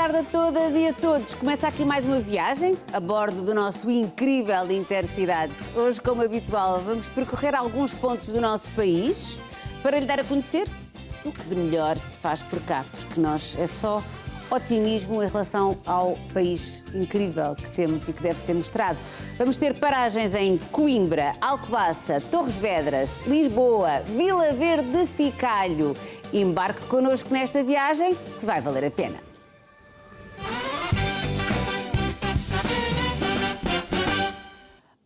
tarde a todas e a todos. Começa aqui mais uma viagem a bordo do nosso incrível Intercidades. Hoje, como habitual, vamos percorrer alguns pontos do nosso país para lhe dar a conhecer o que de melhor se faz por cá, porque nós é só otimismo em relação ao país incrível que temos e que deve ser mostrado. Vamos ter paragens em Coimbra, Alcobaça, Torres Vedras, Lisboa, Vila Verde de Ficalho. Embarque connosco nesta viagem que vai valer a pena.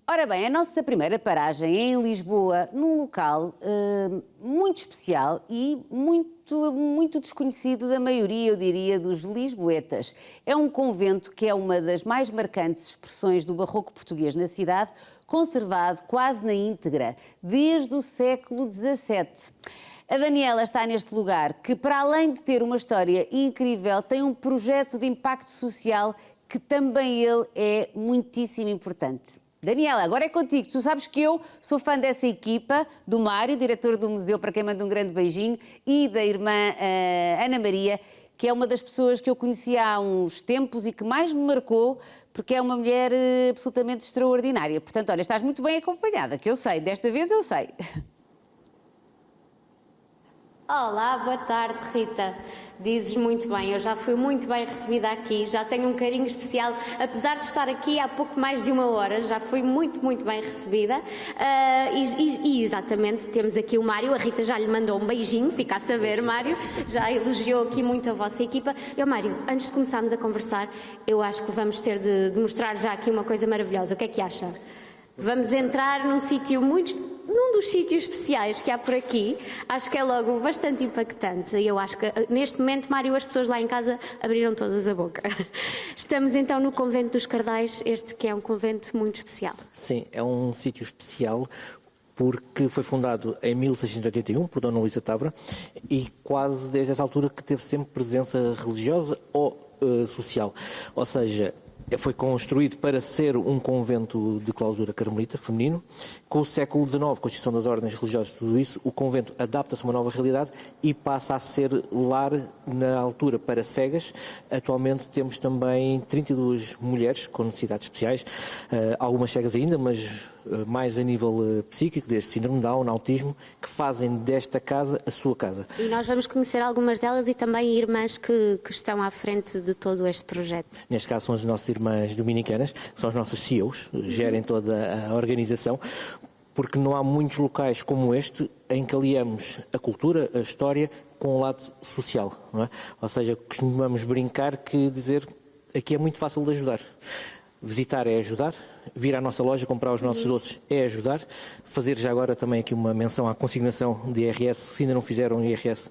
Ora bem, a nossa primeira paragem é em Lisboa, num local muito especial e muito desconhecido da maioria, eu diria, dos lisboetas. É um convento que é uma das mais marcantes expressões do barroco português na cidade, conservado quase na íntegra, desde o século XVII. A Daniela está neste lugar que, para além de ter uma história incrível, tem um projeto de impacto social que também ele é muitíssimo importante. Daniela, agora é contigo. Tu sabes que eu sou fã dessa equipa, do Mário, diretor do museu, para quem manda um grande beijinho, e da irmã Ana Maria, que é uma das pessoas que eu conheci há uns tempos e que mais me marcou, porque é uma mulher absolutamente extraordinária. Portanto, olha, estás muito bem acompanhada, que eu sei, desta vez eu sei. Olá, boa tarde, Rita. Dizes muito bem, eu já fui muito bem recebida aqui, já tenho um carinho especial, apesar de estar aqui há pouco mais de uma hora, já fui muito bem recebida. E exatamente, temos aqui o Mário, a Rita já lhe mandou um beijinho, fica a saber, Mário, já elogiou aqui muito a vossa equipa. Eu, Mário, antes de começarmos a conversar, eu acho que vamos ter de mostrar já aqui uma coisa maravilhosa. O que é que acha? Vamos entrar num dos sítios especiais que há por aqui. Acho que é logo bastante impactante. E eu acho que neste momento, Mário, as pessoas lá em casa abriram todas a boca. Estamos então no Convento dos Cardais, este que é um convento muito especial. Sim, é um sítio especial porque foi fundado em 1681 por Dona Luísa Távora e quase desde essa altura que teve sempre presença religiosa ou social. Ou seja, foi construído para ser um convento de clausura carmelita feminino. Com o século XIX, com a Constituição das Ordens Religiosas e tudo isso, o convento adapta-se a uma nova realidade e passa a ser lar, na altura, para cegas. Atualmente temos também 32 mulheres com necessidades especiais, algumas cegas ainda, mas mais a nível psíquico, desde síndrome de Down, autismo, que fazem desta casa a sua casa. E nós vamos conhecer algumas delas e também irmãs que estão à frente de todo este projeto. Neste caso são as nossas irmãs dominicanas, que são as nossas CEOs, gerem toda a organização, porque não há muitos locais como este em que aliamos a cultura, a história, com o lado social, não é? Ou seja, costumamos brincar que dizer aqui é muito fácil de ajudar. Visitar é ajudar, vir à nossa loja, comprar os nossos doces é ajudar, fazer já agora também aqui uma menção à consignação de IRS, se ainda não fizeram IRS,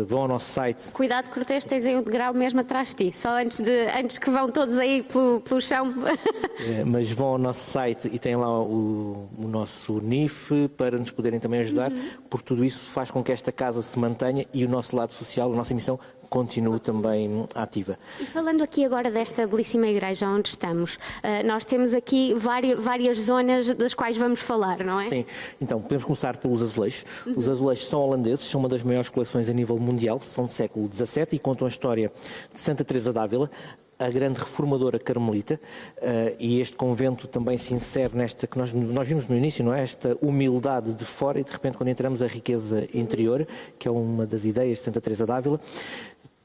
vão ao nosso site. Cuidado, Cortês, tens aí um degrau mesmo atrás de ti, só antes que vão todos aí pelo chão. Mas vão ao nosso site e tem lá o nosso NIF para nos poderem também ajudar, porque tudo isso faz com que esta casa se mantenha e o nosso lado social, a nossa missão, continue também ativa. E falando aqui agora desta belíssima igreja onde estamos, nós temos aqui várias zonas das quais vamos falar, não é? Sim, então podemos começar pelos azulejos. Os azulejos são holandeses, são uma das maiores coleções a nível mundial, são do século XVII e contam a história de Santa Teresa d'Ávila, a grande reformadora carmelita, e este convento também se insere nesta que nós vimos no início, não é? Esta humildade de fora e de repente quando entramos a riqueza interior, que é uma das ideias de Santa Teresa d'Ávila.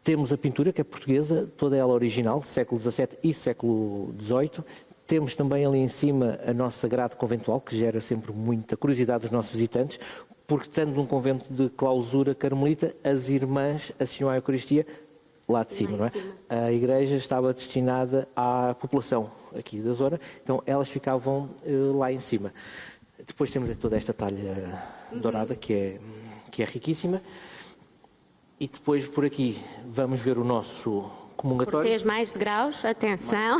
Temos a pintura, que é portuguesa, toda ela original, século XVII e século XVIII. Temos também ali em cima a nossa grade conventual, que gera sempre muita curiosidade dos nossos visitantes, porque estando num convento de clausura carmelita, as irmãs assistiam à Eucaristia lá de cima, não é? A igreja estava destinada à população aqui da zona, então elas ficavam lá em cima. Depois temos toda esta talha dourada, que é riquíssima. E depois por aqui vamos ver o nosso comungatório. Cortês mais de graus, atenção.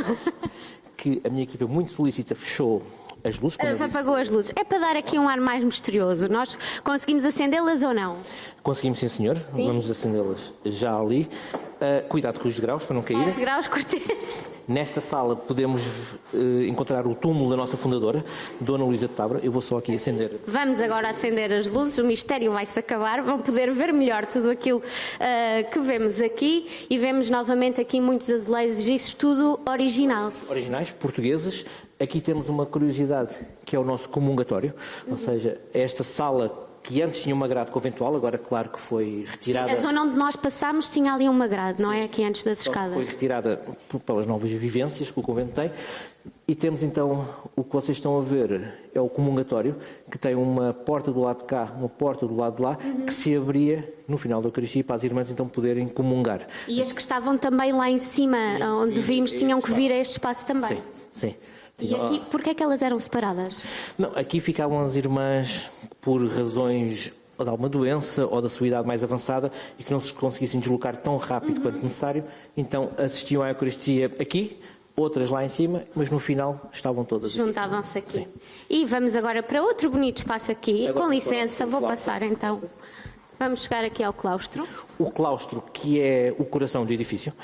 Que a minha equipa muito solicita fechou as luzes. Apagou as luzes. É para dar aqui um ar mais misterioso. Nós conseguimos acendê-las ou não? Conseguimos, sim senhor. Sim. Vamos acendê-las já ali. Cuidado com os degraus para não caírem. 10 graus Cortês. Nesta sala podemos encontrar o túmulo da nossa fundadora, Dona Luísa de Tabra. Eu vou só aqui acender. Vamos agora acender as luzes, o mistério vai-se acabar, vão poder ver melhor tudo aquilo que vemos aqui e vemos novamente aqui muitos azulejos, isso tudo original. Originais, portugueses. Aqui temos uma curiosidade que é o nosso comungatório, ou seja, esta sala que antes tinha uma grade conventual, agora claro que foi retirada. A zona onde nós passámos tinha ali uma grade, não é? Aqui antes das escadas. Foi retirada pelas novas vivências que o convento tem. E temos então, o que vocês estão a ver é o comungatório, que tem uma porta do lado de cá, uma porta do lado de lá, que se abria no final da Eucaristia para as irmãs então poderem comungar. E as que estavam também lá em cima, onde vimos, tinham que vir a este espaço também. Sim, sim. E aqui, porquê é que elas eram separadas? Não, aqui ficavam as irmãs por razões ou de alguma doença ou da sua idade mais avançada e que não se conseguissem deslocar tão rápido quanto necessário, então assistiam à Eucaristia aqui, outras lá em cima, mas no final estavam todas aqui. Juntavam-se aqui. Sim. E vamos agora para outro bonito espaço aqui. Agora, Com licença, vou claustro. passar então. Vamos chegar aqui ao claustro. O claustro, que é o coração do edifício,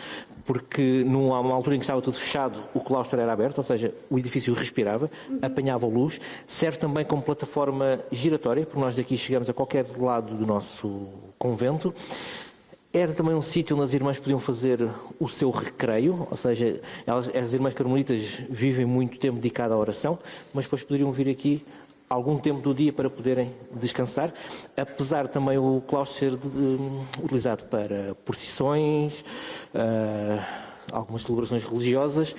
porque numa altura em que estava tudo fechado, o claustro era aberto, ou seja, o edifício respirava, apanhava luz, serve também como plataforma giratória, porque nós daqui chegamos a qualquer lado do nosso convento. Era também um sítio onde as irmãs podiam fazer o seu recreio, ou seja, as irmãs carmelitas vivem muito tempo dedicado à oração, mas depois poderiam vir aqui algum tempo do dia para poderem descansar, apesar também o claustro ser utilizado para procissões, algumas celebrações religiosas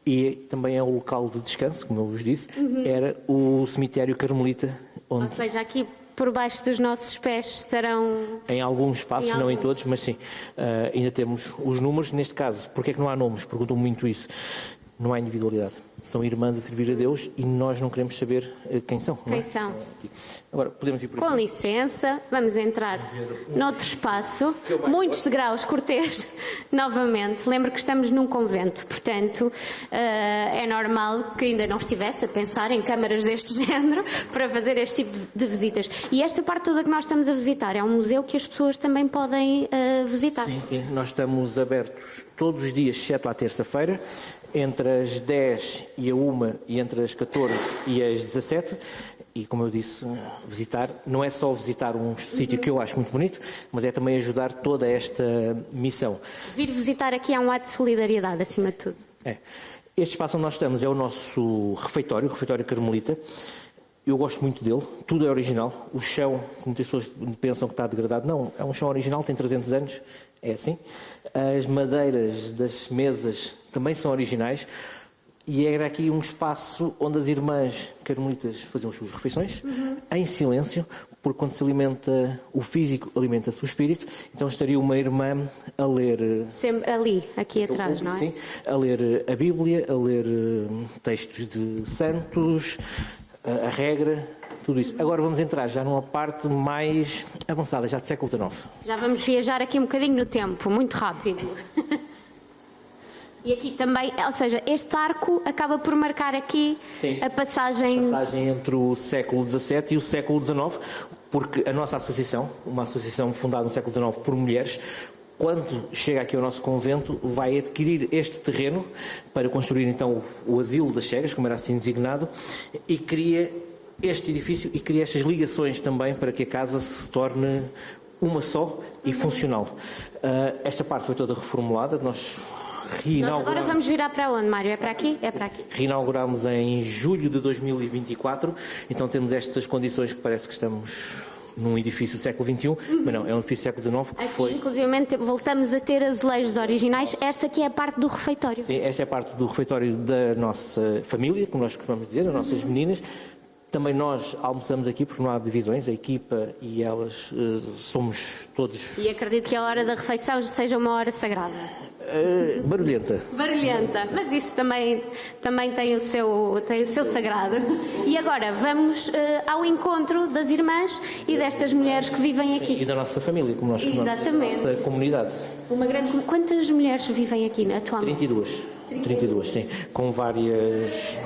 e também é um local de descanso, como eu vos disse, era o cemitério carmelita, onde Ou seja, aqui por baixo dos nossos pés estarão... em alguns espaços, Em não em alguns. todos, mas sim, ainda temos os números. Neste caso, porque é que não há nomes? Perguntam muito isso. Não há individualidade. São irmãs a servir a Deus e nós não queremos saber quem são. não é? Quem são? Agora, podemos ir por Com aqui. licença, vamos entrar noutro espaço, muitos degraus Cortês, novamente. Lembro que estamos num convento, portanto, é normal que ainda não estivesse a pensar em câmaras deste género para fazer este tipo de visitas. E esta parte toda que nós estamos a visitar é um museu que as pessoas também podem visitar. Sim, sim. Nós estamos abertos todos os dias, exceto à terça-feira, entre as 10 e a 1 e entre as 14 e as 17. E, como eu disse, visitar não é só visitar um sítio que eu acho muito bonito, mas é também ajudar toda esta missão. Vir visitar aqui é um ato de solidariedade, acima de tudo. É. Este espaço onde nós estamos é o nosso refeitório, o refeitório carmelita. Eu gosto muito dele, tudo é original. O chão, muitas pessoas pensam que está degradado. Não, é um chão original, tem 300 anos, é assim. As madeiras das mesas também são originais. E era aqui um espaço onde as irmãs carmelitas faziam as suas refeições, em silêncio, porque quando se alimenta o físico, alimenta-se o espírito. Então estaria uma irmã a ler... Sempre ali, aqui atrás, não é? Sim, a ler a Bíblia, a ler textos de santos, a regra, tudo isso. Agora vamos entrar já numa parte mais avançada, já do século XIX. Já vamos viajar aqui um bocadinho no tempo, muito rápido. E aqui também, ou seja, este arco acaba por marcar aqui Sim. a passagem... Passagem entre o século XVII e o século XIX, porque a nossa associação, uma associação fundada no século XIX por mulheres, quando chega aqui ao nosso convento, vai adquirir este terreno para construir então o Asilo das Cegas, como era assim designado, e cria este edifício e cria estas ligações também para que a casa se torne uma só e funcional. Esta parte foi toda reformulada, nós Agora vamos virar para onde, Mário? É para aqui? É para aqui. Reinauguramos em julho de 2024, então temos estas condições que parece que estamos num edifício do século XXI, mas não, é um edifício do século XIX que Aqui, foi... inclusive, voltamos a ter azulejos originais. Esta aqui é a parte do refeitório. Sim, esta é a parte do refeitório da nossa família, como nós costumamos dizer, as nossas meninas. Também nós almoçamos aqui porque não há divisões, a equipa e elas somos todos... E acredito que a hora da refeição seja uma hora sagrada. Barulhenta. Barulhenta, mas isso também tem o seu sagrado. E agora vamos ao encontro das irmãs e destas mulheres que vivem aqui. E da nossa família, como nós costumamos dizer, da Exatamente. nossa comunidade. Quantas mulheres vivem aqui atualmente? 32, sim, com várias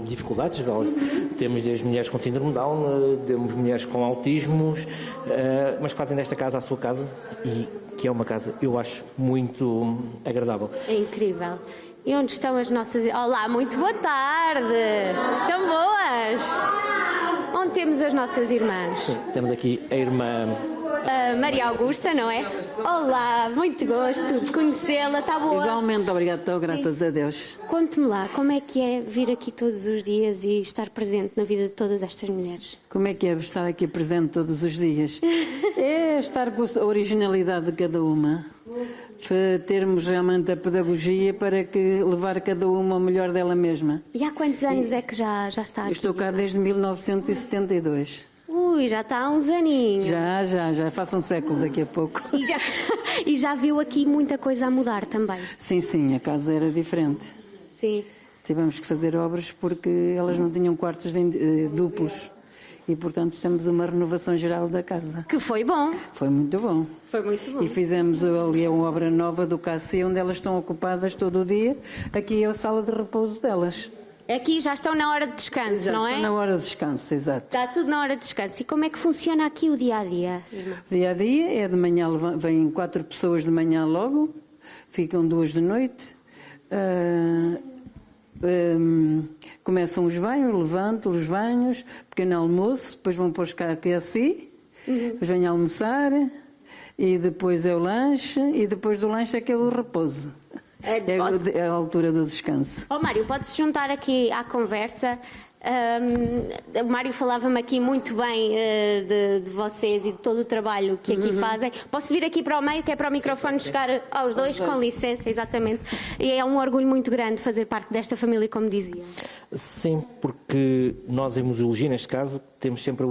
dificuldades. Temos desde mulheres com síndrome de Down, temos mulheres com autismos, mas que fazem desta casa a sua casa e que é uma casa, eu acho, muito agradável. É incrível. E onde estão as nossas... Olá, muito boa tarde! Tão boas! Onde temos as nossas irmãs? Sim, temos aqui a irmã... A Maria Augusta, não é? Olá, muito gosto de conhecê-la, está boa? Igualmente, obrigado, então, graças a Deus. Conte-me lá, como é que é vir aqui todos os dias e estar presente na vida de todas estas mulheres? Como é que é estar aqui presente todos os dias? É estar com a originalidade de cada uma. Termos realmente a pedagogia para que levar cada uma ao melhor dela mesma. E há quantos anos é que já está aqui? Estou cá desde 1972. Ui, já está há uns aninhos. Já faço um século daqui a pouco. E já viu aqui muita coisa a mudar também? Sim, a casa era diferente. Sim. Tivemos que fazer obras porque elas não tinham quartos duplos. E, portanto, fizemos uma renovação geral da casa. Que foi bom. Foi muito bom. Foi muito bom. E fizemos ali uma obra nova do KC, onde elas estão ocupadas todo o dia. Aqui é a sala de repouso delas. Aqui já estão na hora de descanso, não é? Estão na hora de descanso, exato. Está tudo na hora de descanso. E como é que funciona aqui o dia-a-dia? O dia-a-dia é de manhã, vêm 4 pessoas de manhã logo, ficam 2 de noite. Começam os banhos, levantam os banhos, pequeno almoço, depois vão pôr cá aqui assim, depois vêm almoçar, e depois é o lanche, e depois do lanche é que é o repouso. É a altura do descanso. Oh, Mário, pode-se juntar aqui à conversa. O Mário falava-me aqui muito bem de vocês e de todo o trabalho que aqui fazem. Posso vir aqui para o meio, que é para o microfone chegar aos dois, com licença, exatamente. E é um orgulho muito grande fazer parte desta família, como dizia. Sim, porque nós em museologia, neste caso, temos sempre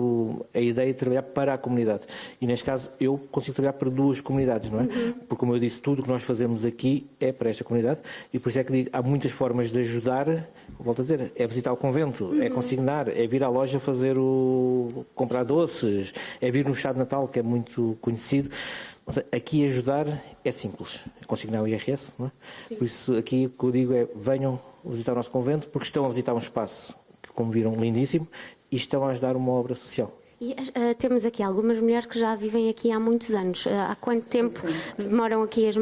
a ideia de trabalhar para a comunidade. E neste caso eu consigo trabalhar para 2 comunidades, não é? Porque, como eu disse, tudo o que nós fazemos aqui é para esta comunidade e por isso é que digo, há muitas formas de ajudar, volto a dizer, é visitar o convento, é consignar, é vir à loja comprar doces, é vir no chá de Natal, que é muito conhecido. Aqui ajudar é simples, é consignar o IRS, não é? Por isso aqui o que eu digo é, venham visitar o nosso convento, porque estão a visitar um espaço que, como viram, lindíssimo, e estão a ajudar uma obra social. E temos aqui algumas mulheres que já vivem aqui há muitos anos. Há quanto tempo moram aqui as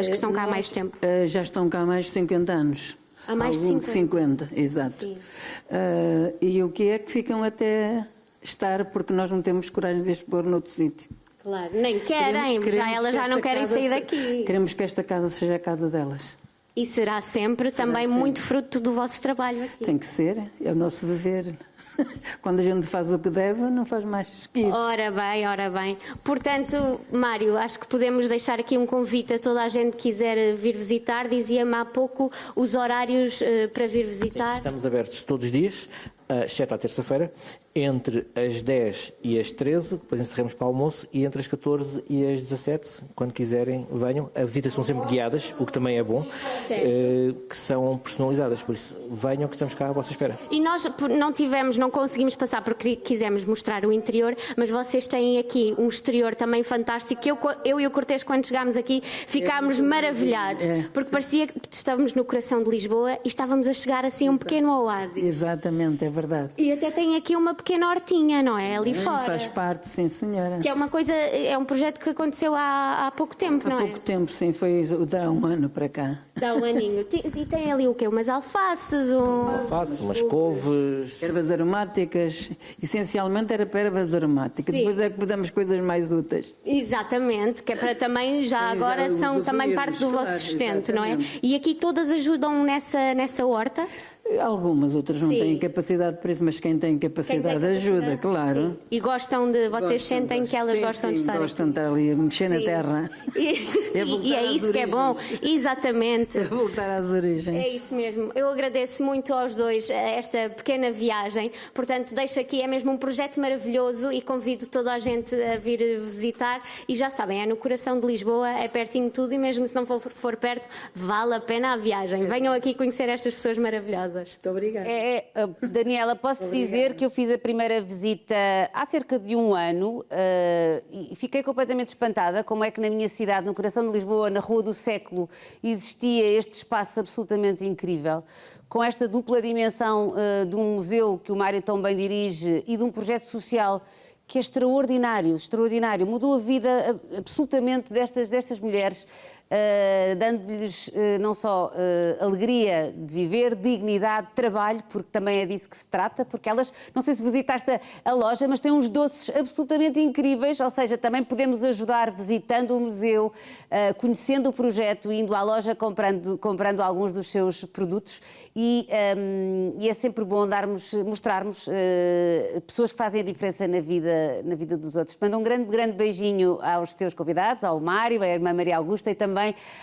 que estão cá há mais tempo? Já estão cá há mais de 50 anos. Há mais de 50? 50, exato. E o que é que ficam até estar, porque nós não temos coragem de as pôr noutro sítio. Claro, nem querem, elas já não querem sair daqui. Queremos que esta casa seja a casa delas. E será sempre também muito fruto do vosso trabalho aqui. Tem que ser, é o nosso dever. Quando a gente faz o que deve, não faz mais que isso. Ora bem. Portanto, Mário, acho que podemos deixar aqui um convite a toda a gente que quiser vir visitar. Dizia-me há pouco os horários para vir visitar. Sim, estamos abertos todos os dias, exceto à terça-feira, entre as 10 e as 13, depois encerramos para o almoço, e entre as 14 e as 17, quando quiserem, venham. As visitas são sempre guiadas, o que também é bom, que são personalizadas, por isso venham que estamos cá à vossa espera. E nós não conseguimos passar porque quisemos mostrar o interior, mas vocês têm aqui um exterior também fantástico, que eu e o Cortês, quando chegámos aqui, ficámos maravilhados, porque parecia que estávamos no coração de Lisboa e estávamos a chegar assim a um pequeno oásis. Exatamente, é verdade. E até tem aqui uma pequena hortinha, não é? Ali fora. Faz parte, sim, senhora. Que é uma coisa, é um projeto que aconteceu há pouco tempo, não é? Há pouco tempo, sim, foi há um ano para cá. Dá um aninho. E tem ali o quê? Umas alfaces? Alface, umas couves. Ervas aromáticas, essencialmente era para ervas aromáticas. Sim. Depois é que pusemos coisas mais úteis. Exatamente, que é para também, agora são também parte do vosso sustento, não é? E aqui todas ajudam nessa horta? Algumas, outras não têm capacidade para isso, mas quem tem capacidade ajuda, claro. E gostam vocês sentem que elas gostam de estar gostam de estar ali a mexer na terra. E é isso que é bom, exatamente. É voltar às origens. É isso mesmo. Eu agradeço muito aos dois esta pequena viagem. Portanto, deixo aqui, é mesmo um projeto maravilhoso e convido toda a gente a vir visitar. E já sabem, é no coração de Lisboa, é pertinho de tudo e mesmo se não for perto, vale a pena a viagem. Venham aqui conhecer estas pessoas maravilhosas. todas. Muito obrigada. Daniela, posso dizer que eu fiz a primeira visita há cerca de um ano e fiquei completamente espantada como é que na minha cidade, no coração de Lisboa, na Rua do Século, existia este espaço absolutamente incrível, com esta dupla dimensão de um museu que o Mário tão bem dirige e de um projeto social que é extraordinário, extraordinário. Mudou a vida absolutamente destas mulheres, dando-lhes não só alegria de viver, dignidade, trabalho, porque também é disso que se trata, porque elas, não sei se visitaste a loja, mas têm uns doces absolutamente incríveis, ou seja, também podemos ajudar visitando o museu, conhecendo o projeto, indo à loja, comprando alguns dos seus produtos e é sempre bom mostrarmos pessoas que fazem a diferença na vida dos outros. Mando um grande beijinho aos teus convidados, ao Mário, à irmã Maria Augusta e também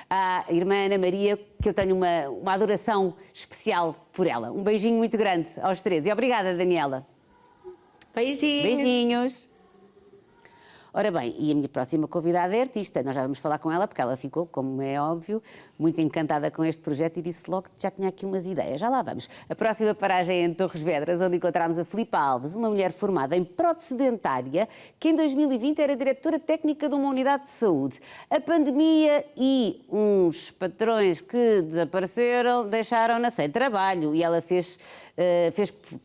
à irmã Ana Maria, que eu tenho uma adoração especial por ela. Um beijinho muito grande aos três. E obrigada, Daniela. Beijinhos. Beijinhos. Ora bem, e a minha próxima convidada é artista. Nós já vamos falar com ela, porque ela ficou, como é óbvio, muito encantada com este projeto e disse logo que já tinha aqui umas ideias. Já lá vamos. A próxima paragem é em Torres Vedras, onde encontramos a Filipa Alves, uma mulher formada em prótese dentária, que em 2020 era diretora técnica de uma unidade de saúde. A pandemia e uns patrões que desapareceram deixaram-na sem trabalho e ela fez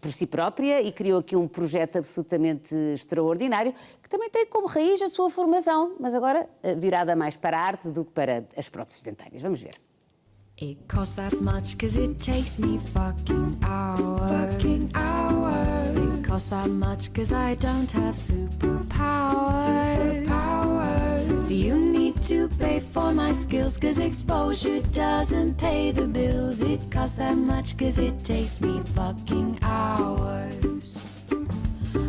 por si própria e criou aqui um projeto absolutamente extraordinário, que também tem como raiz a sua formação, mas agora virada mais para a arte do que para as próteses dentárias. Vamos ver. It costs that much cause it takes me fucking hours. It costs that much cause I don't have superpowers. So you need to pay for my skills cause exposure doesn't pay the bills. It costs that much cause it takes me fucking hours.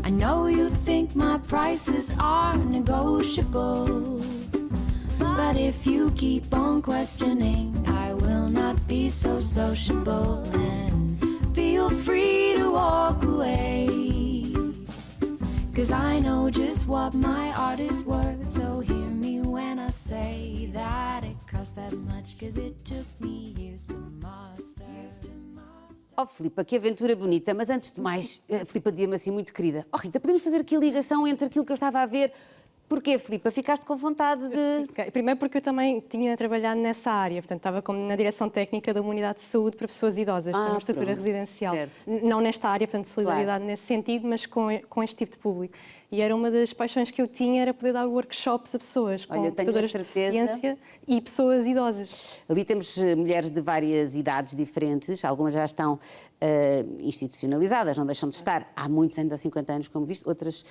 I know you think my prices are negotiable, but if you keep on questioning, I will not be so sociable. And feel free to walk away, cause I know just what my art is worth. So hear me when I say that it costs that much, cause it took me years to master. Oh, Filipa, que aventura bonita, mas antes de mais, a Filipa dizia-me assim muito querida: oh, Rita, podemos fazer aqui a ligação entre aquilo que eu estava a ver? Porquê, Filipa? Ficaste com vontade de... Primeiro porque eu também tinha trabalhado nessa área, portanto estava como na direção técnica da uma unidade de saúde para pessoas idosas, uma estrutura pronto, residencial. certo. Não nesta área, portanto, de solidariedade Claro. nesse sentido, mas com este tipo de público. E era uma das paixões que eu tinha, era poder dar workshops a pessoas com Olha, eu tenho a portadoras de certeza. deficiência e pessoas idosas. Ali temos mulheres de várias idades diferentes, algumas já estão institucionalizadas, não deixam de estar há muitos anos, há 50 anos, como visto, outras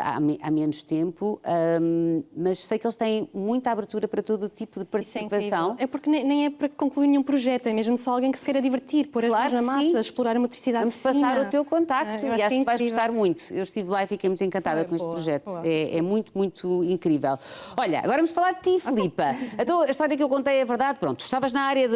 há menos tempo, mas sei que eles têm muita abertura para todo o tipo de Isso é participação. incrível. É porque nem é para concluir nenhum projeto, é mesmo só alguém que se queira divertir, pôr as mãos na que massa, sim. explorar a motricidade Vamos fina. passar o teu contacto Eu e acho que vais incrível. gostar muito. Eu estive lá e fiquei muito encantada com este boa, projeto. boa. É muito incrível. Olha, agora vamos falar de ti, Filipa. Então, a história que eu contei é verdade. Pronto, estavas na área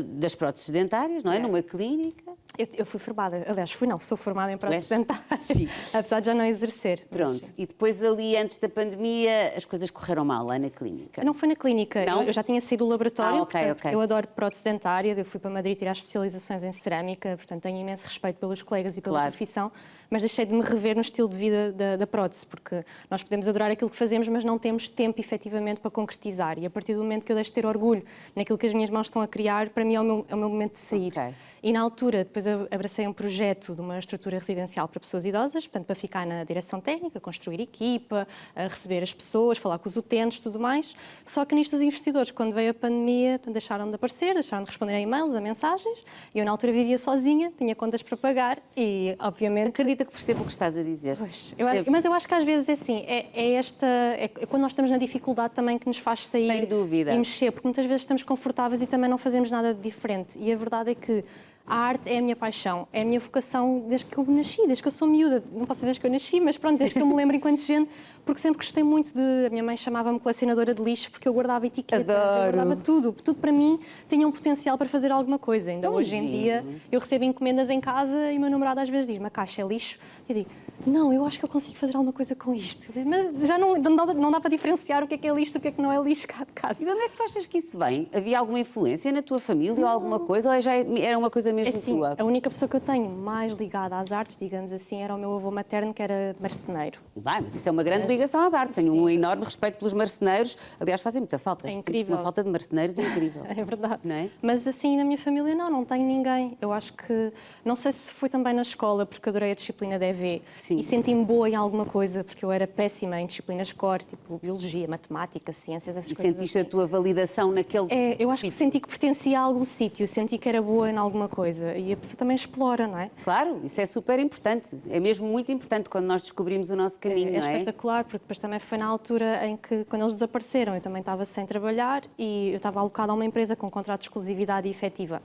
das próteses dentárias, não é? Numa clínica. Eu fui formada, aliás, sou formada em prótese és? dentária, Sim. apesar de já não exercer. Pronto. E depois ali, antes da pandemia, as coisas correram mal lá na clínica. Não foi na clínica, Não? eu já tinha saído do laboratório, ok, portanto, ok. eu adoro prótese dentária, eu fui para Madrid tirar especializações em cerâmica, portanto tenho imenso respeito pelos colegas e pela Claro. profissão, mas deixei de me rever no estilo de vida da prótese, porque nós podemos adorar aquilo que fazemos, mas não temos tempo efetivamente para concretizar, e a partir do momento que eu deixo de ter orgulho naquilo que as minhas mãos estão a criar, para mim é o meu momento de sair. Ok. E na altura, depois eu abracei um projeto de uma estrutura residencial para pessoas idosas, portanto, para ficar na direção técnica, construir equipa, a receber as pessoas, falar com os utentes, tudo mais. Só que nisto os investidores, quando veio a pandemia, deixaram de aparecer, deixaram de responder a e-mails, a mensagens. E eu, na altura, vivia sozinha, tinha contas para pagar e, obviamente... Acredita que percebo o que estás a dizer. Pois, Percebo. mas eu acho que às vezes é assim, é quando nós estamos na dificuldade também que nos faz sair Sem dúvida. e mexer, porque muitas vezes estamos confortáveis e também não fazemos nada de diferente. E a verdade é que a arte é a minha paixão, é a minha vocação desde que eu nasci, desde que eu sou miúda. Não posso dizer desde que eu nasci, mas pronto, desde que eu me lembro enquanto gente, porque sempre gostei muito de... A minha mãe chamava-me colecionadora de lixo porque eu guardava etiquetas, eu Adoro. guardava tudo. Tudo para mim tinha um potencial para fazer alguma coisa. Ainda Tão hoje em giro. dia eu recebo encomendas em casa e o meu namorado às vezes diz-me: a caixa é lixo. Eu digo: não, eu acho que eu consigo fazer alguma coisa com isto. Mas já não dá para diferenciar o que é lixo do que é que não é lixo cá de casa. E de onde é que tu achas que isso vem? Havia alguma influência na tua família ou alguma coisa? Ou já era uma coisa mesmo assim, tua? a única pessoa que eu tenho mais ligada às artes, digamos assim, era o meu avô materno, que era marceneiro. Bem, mas isso é uma grande ligação às artes. Tenho um enorme respeito pelos marceneiros. Aliás, fazem muita falta. É incrível. Uma falta de marceneiros incrível. É verdade. Não é? Mas assim, na minha família, não tenho ninguém. Eu acho que, não sei se foi também na escola, porque adorei a disciplina de EV. Sim. E senti-me boa em alguma coisa, porque eu era péssima em disciplinas core, tipo biologia, matemática, ciências, essas E coisas. sentiste a tua validação naquele... Eu acho que senti que pertencia a algum sítio, senti que era boa em alguma coisa. E a pessoa também explora, não é? Claro, isso é super importante. É mesmo muito importante quando nós descobrimos o nosso caminho, É não é? espetacular, porque depois também foi na altura em que, quando eles desapareceram, eu também estava sem trabalhar e eu estava alocada a uma empresa com contrato de exclusividade efetiva.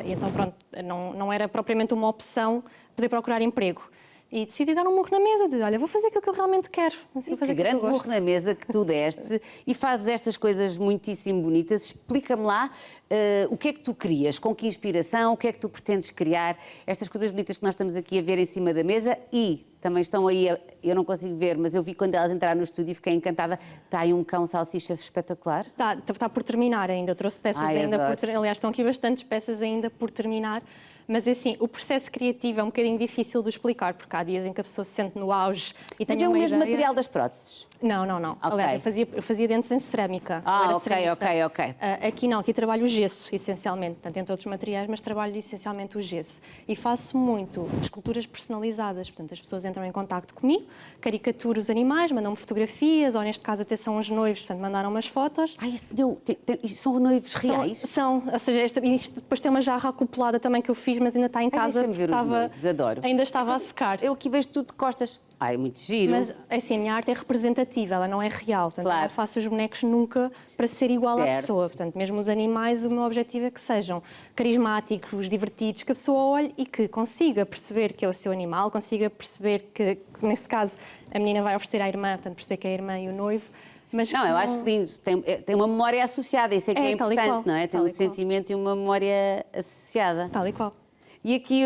E então, pronto, não era propriamente uma opção poder procurar emprego. E decidi dar um murro na mesa de, olha, vou fazer aquilo que eu realmente quero. Vou fazer Que aquilo grande que eu gosto. burro na mesa que tu deste e fazes estas coisas muitíssimo bonitas. Explica-me lá o que é que tu crias, com que inspiração, o que é que tu pretendes criar, estas coisas bonitas que nós estamos aqui a ver em cima da mesa e também estão aí, eu não consigo ver, mas eu vi quando elas entraram no estúdio e fiquei encantada. Está aí um cão salsicha espetacular. Está por terminar ainda, eu trouxe peças Ai, ainda adoro. por terminar. Aliás, estão aqui bastantes peças ainda por terminar. Mas assim, o processo criativo é um bocadinho difícil de explicar, porque há dias em que a pessoa se sente no auge e tem Mas é o uma mesmo ideia. material das próteses. Não. Ok. Aliás, eu fazia dentes em cerâmica. Eu era ceramista. ok. Aqui não, aqui trabalho o gesso, essencialmente. Portanto, entre outros materiais, mas trabalho essencialmente o gesso. E faço muito esculturas personalizadas. Portanto, as pessoas entram em contacto comigo, caricaturo os animais, mandam-me fotografias, ou neste caso até são os noivos, portanto, mandaram umas fotos. São noivos reais? São, ou seja, isto depois tem uma jarra acoplada também que eu fiz, mas ainda está em casa. deixa-me ver os noivos, adoro. Ainda estava a secar. Eu aqui vejo tudo de costas. Ai, muito giro. Mas, assim, a minha arte é representativa, ela não é real. Portanto, Claro. eu não faço os bonecos nunca para ser igual à Certo. pessoa. Portanto, mesmo os animais, o meu objetivo é que sejam carismáticos, divertidos, que a pessoa olhe e que consiga perceber que é o seu animal, consiga perceber que nesse caso, a menina vai oferecer à irmã, portanto, perceber que é a irmã e o noivo. Mas Não, eu acho lindo. Tem uma memória associada, isso é que é tal e importante, qual, não é? Tem tal um e qual. sentimento e uma memória associada. Tal e qual. E aqui,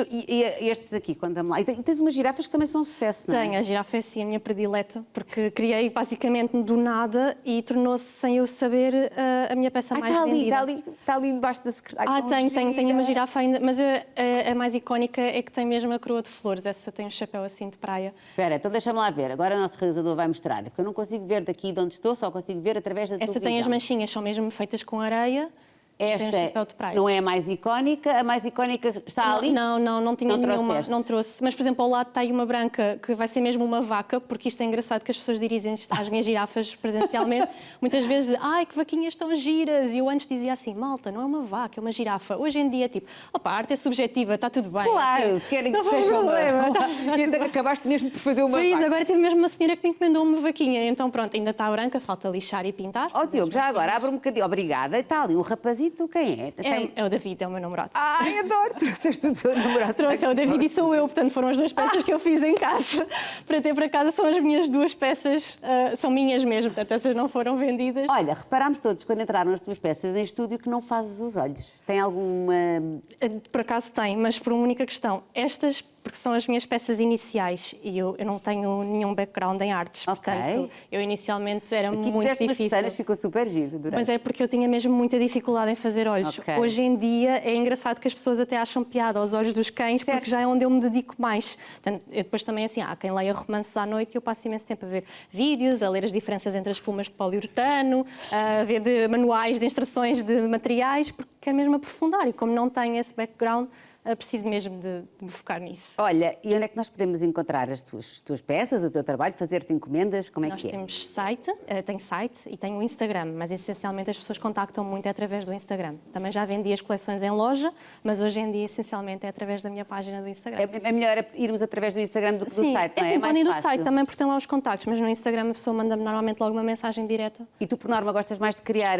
estes aqui, conta-me lá. E tens umas girafas que também são um sucesso, não é? Tenho, a girafa é sim a minha predileta, porque criei basicamente do nada e tornou-se, sem eu saber, a minha peça mais vendida. Está ali debaixo da secretária. Tenho uma girafa ainda, mas a mais icónica é que tem mesmo a coroa de flores, essa tem um chapéu assim de praia. Espera, então deixa-me lá ver. Agora o nosso realizador vai mostrar, porque eu não consigo ver daqui de onde estou, só consigo ver através da Essa televisão. tem as manchinhas, são mesmo feitas com areia. Tem um Esta chapéu de praia. não é a mais icónica está ali? Não tinha Não nenhuma, trouxeste? não trouxe. Mas, por exemplo, ao lado está aí uma branca que vai ser mesmo uma vaca, porque isto é engraçado que as pessoas dizem isto às minhas girafas presencialmente, muitas vezes, ai, que vaquinhas tão giras, e eu antes dizia assim, malta, não é uma vaca, é uma girafa. Hoje em dia, tipo, opa, a arte é subjetiva, está tudo bem. Claro, assim, se querem que não faz seja problema, uma... tá. E então acabaste mesmo por fazer uma Foi isso, vaca. agora tive mesmo uma senhora que me encomendou uma vaquinha, então pronto, ainda está branca, falta lixar e pintar. Ó Diogo, já agora, abre um bocadinho. Obrigada. Está ali um rapazito, quem é? É o David, é o meu namorado. Ai, adoro, trouxeste o teu namorado. Trouxe, é o David e sou eu, portanto foram as duas peças que eu fiz em casa. Para ter para casa são as minhas duas peças, são minhas mesmo, portanto essas não foram vendidas. Olha, reparámos todos, quando entraram as tuas peças em estúdio, que não fazes os olhos. Tem alguma... Por acaso tem, mas por uma única questão. Estas, porque são as minhas peças iniciais e eu não tenho nenhum background em artes, Ok. portanto eu inicialmente era Aqui muito puseste umas difícil. pestanas, ficou super giro, adorei. Mas é porque eu tinha mesmo muita dificuldade em fazer olhos. Ok. Hoje em dia é engraçado que as pessoas até acham piada aos olhos dos cães, porque já é onde eu me dedico mais. Portanto, eu depois também assim, há quem leia romances à noite e eu passo imenso tempo a ver vídeos, a ler as diferenças entre as espumas de poliuretano, a ver manuais de instruções de materiais, porque quero mesmo aprofundar e como não tenho esse background, preciso mesmo de me focar nisso. Olha, e onde é que nós podemos encontrar as tuas peças, o teu trabalho, fazer-te encomendas? Como é Nós que é? temos site, tenho site e tenho o Instagram, mas essencialmente as pessoas contactam muito através do Instagram. Também já vendi as coleções em loja, mas hoje em dia essencialmente é através da minha página do Instagram. É melhor irmos através do Instagram do que do Sim, site, não é? sim, mais podem ir do fácil. site também porque tem lá os contactos, mas no Instagram a pessoa manda-me normalmente logo uma mensagem direta. E tu, por norma, gostas mais de criar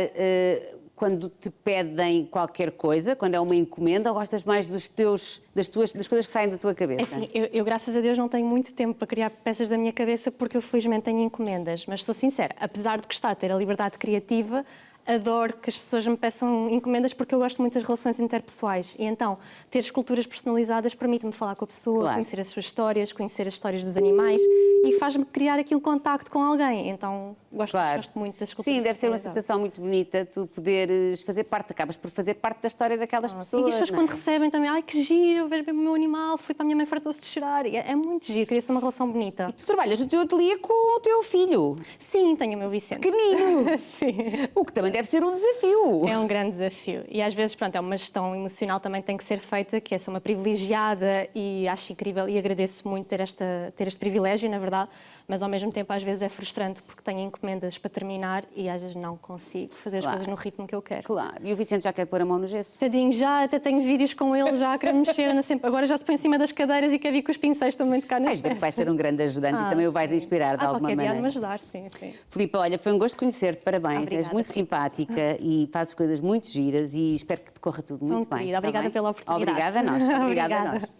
quando te pedem qualquer coisa, quando é uma encomenda, ou gostas mais das coisas que saem da tua cabeça? É assim, eu, graças a Deus, não tenho muito tempo para criar peças da minha cabeça porque eu, felizmente, tenho encomendas. Mas sou sincera, apesar de gostar de ter a liberdade criativa, adoro que as pessoas me peçam encomendas porque eu gosto muito das relações interpessoais. E então, ter esculturas personalizadas permite-me falar com a pessoa, Claro. conhecer as suas histórias, conhecer as histórias dos animais e faz-me criar aqui um contacto com alguém. Então, Gosto muito das esculturas Sim, deve ser uma personalizadas. sensação muito bonita tu poderes fazer parte, acabas por fazer parte da história daquelas pessoas. E as pessoas não é? quando recebem também, ai que giro, eu vejo bem o meu animal, Filipe, a minha mãe fartou-se de chorar. E é muito giro, cria-se uma relação bonita. Tu trabalhas no teu ateliê com o teu filho, Sim, tenho o meu Vicente. pequenino, Sim. o que também deve ser um desafio. É um grande desafio. E às vezes, pronto, é uma gestão emocional também tem que ser feita, que é sou uma privilegiada e acho incrível e agradeço muito ter este privilégio, na verdade, mas ao mesmo tempo às vezes é frustrante porque tenho encomendas para terminar e às vezes não consigo fazer as Claro. coisas no ritmo que eu quero. Claro, e o Vicente já quer pôr a mão no gesso? Tadinho, já até tenho vídeos com ele, já a querer mexer, anda sempre. Agora já se põe em cima das cadeiras e quer vir com os pincéis também tocar nas Vais ver que vai ser um grande ajudante e Ah, também o vais sim. inspirar de alguma qualquer dia há de maneira. me ajudar, sim, sim. Filipe, olha, foi um gosto conhecer-te, parabéns. Obrigada, És muito Rita. simpática e fazes coisas muito giras e espero que te corra tudo muito bem. querida, está obrigada bem? pela oportunidade. Obrigada a nós. Obrigada a nós. Obrigada.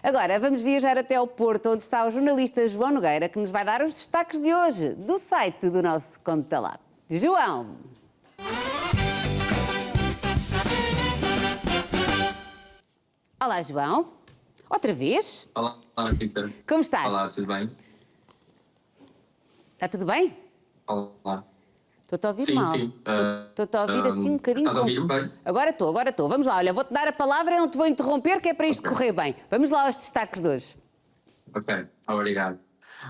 Agora, vamos viajar até ao Porto, onde está o jornalista João Nogueira, que nos vai dar os destaques de hoje do site do nosso Conta Lá. João! Olá, João. Outra vez? Olá, Rita. Como estás? Olá, tudo bem? Está tudo bem? Olá. Estou-te a ouvir Sim, mal. sim. Estou-te a ouvir assim um bocadinho. Estás a ouvir bem? Agora estou. Vamos lá, olha, vou-te dar a palavra e não te vou interromper, que é para isto Ok. correr bem. Vamos lá aos destaques de hoje. Ok, obrigado.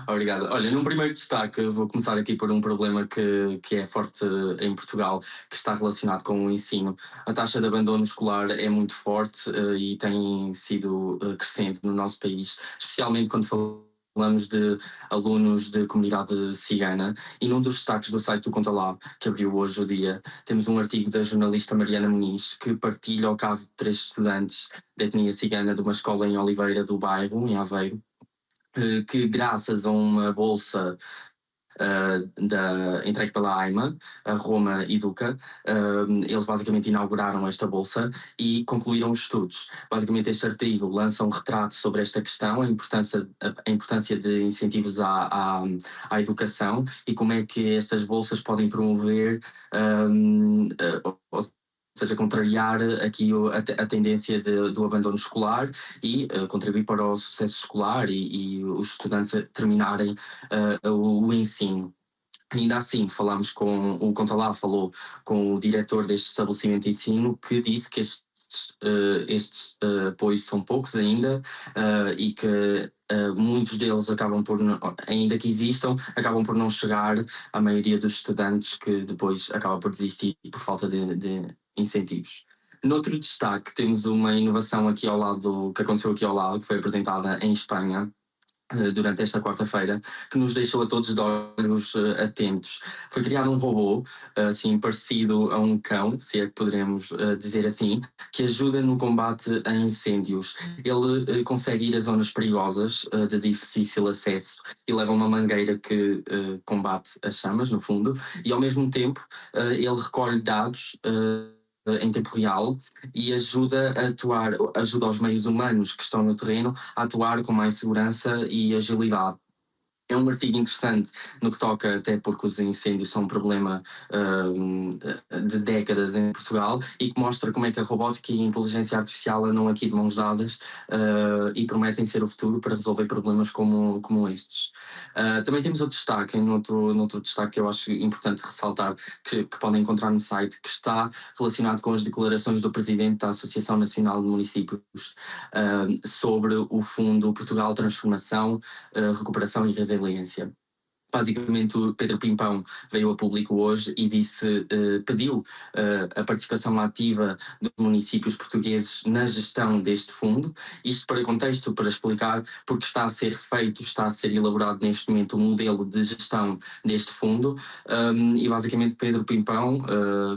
Obrigado. Olha, num primeiro destaque, vou começar aqui por um problema que é forte em Portugal, que está relacionado com o ensino. A taxa de abandono escolar é muito forte e tem sido crescente no nosso país, especialmente quando falamos de alunos de comunidade cigana. E num dos destaques do site do Conta Lá, que abriu hoje o dia, temos um artigo da jornalista Mariana Muniz, que partilha o caso de 3 estudantes de etnia cigana de uma escola em Oliveira do Bairro, em Aveiro, que graças a uma bolsa entregue pela AIMA, a Roma Educa, eles basicamente inauguraram esta bolsa e concluíram os estudos. Basicamente este artigo lança um retrato sobre esta questão, a importância de incentivos à educação e como é que estas bolsas podem promover ou seja, contrariar aqui a tendência do abandono escolar e contribuir para o sucesso escolar e os estudantes a terminarem o ensino. Ainda assim, o Conta Lá falou com o diretor deste estabelecimento de ensino, que disse que estes apoios são poucos ainda e que muitos deles acabam por, ainda que existam, acabam por não chegar à maioria dos estudantes, que depois acaba por desistir por falta de incentivos. Noutro destaque, temos uma inovação aqui ao lado, que aconteceu aqui ao lado, que foi apresentada em Espanha durante esta quarta-feira, que nos deixou a todos de olhos atentos. Foi criado um robô, assim, parecido a um cão, se é que poderemos dizer assim, que ajuda no combate a incêndios. Ele consegue ir a zonas perigosas, de difícil acesso, e leva uma mangueira que combate as chamas, no fundo, e ao mesmo tempo ele recolhe dados em tempo real e ajuda aos meios humanos que estão no terreno a atuar com mais segurança e agilidade. É um artigo interessante no que toca, até porque os incêndios são um problema de décadas em Portugal, e que mostra como é que a robótica e a inteligência artificial andam aqui de mãos dadas e prometem ser o futuro para resolver problemas como estes. Também temos outro destaque, noutro destaque que eu acho importante ressaltar, que podem encontrar no site, que está relacionado com as declarações do Presidente da Associação Nacional de Municípios sobre o Fundo Portugal Transformação, Recuperação e Resiliência. Basicamente, o Pedro Pimpão veio a público hoje e pediu a participação ativa dos municípios portugueses na gestão deste fundo. Isto para contexto, para explicar porque está a ser elaborado neste momento um modelo de gestão deste fundo, e basicamente Pedro Pimpão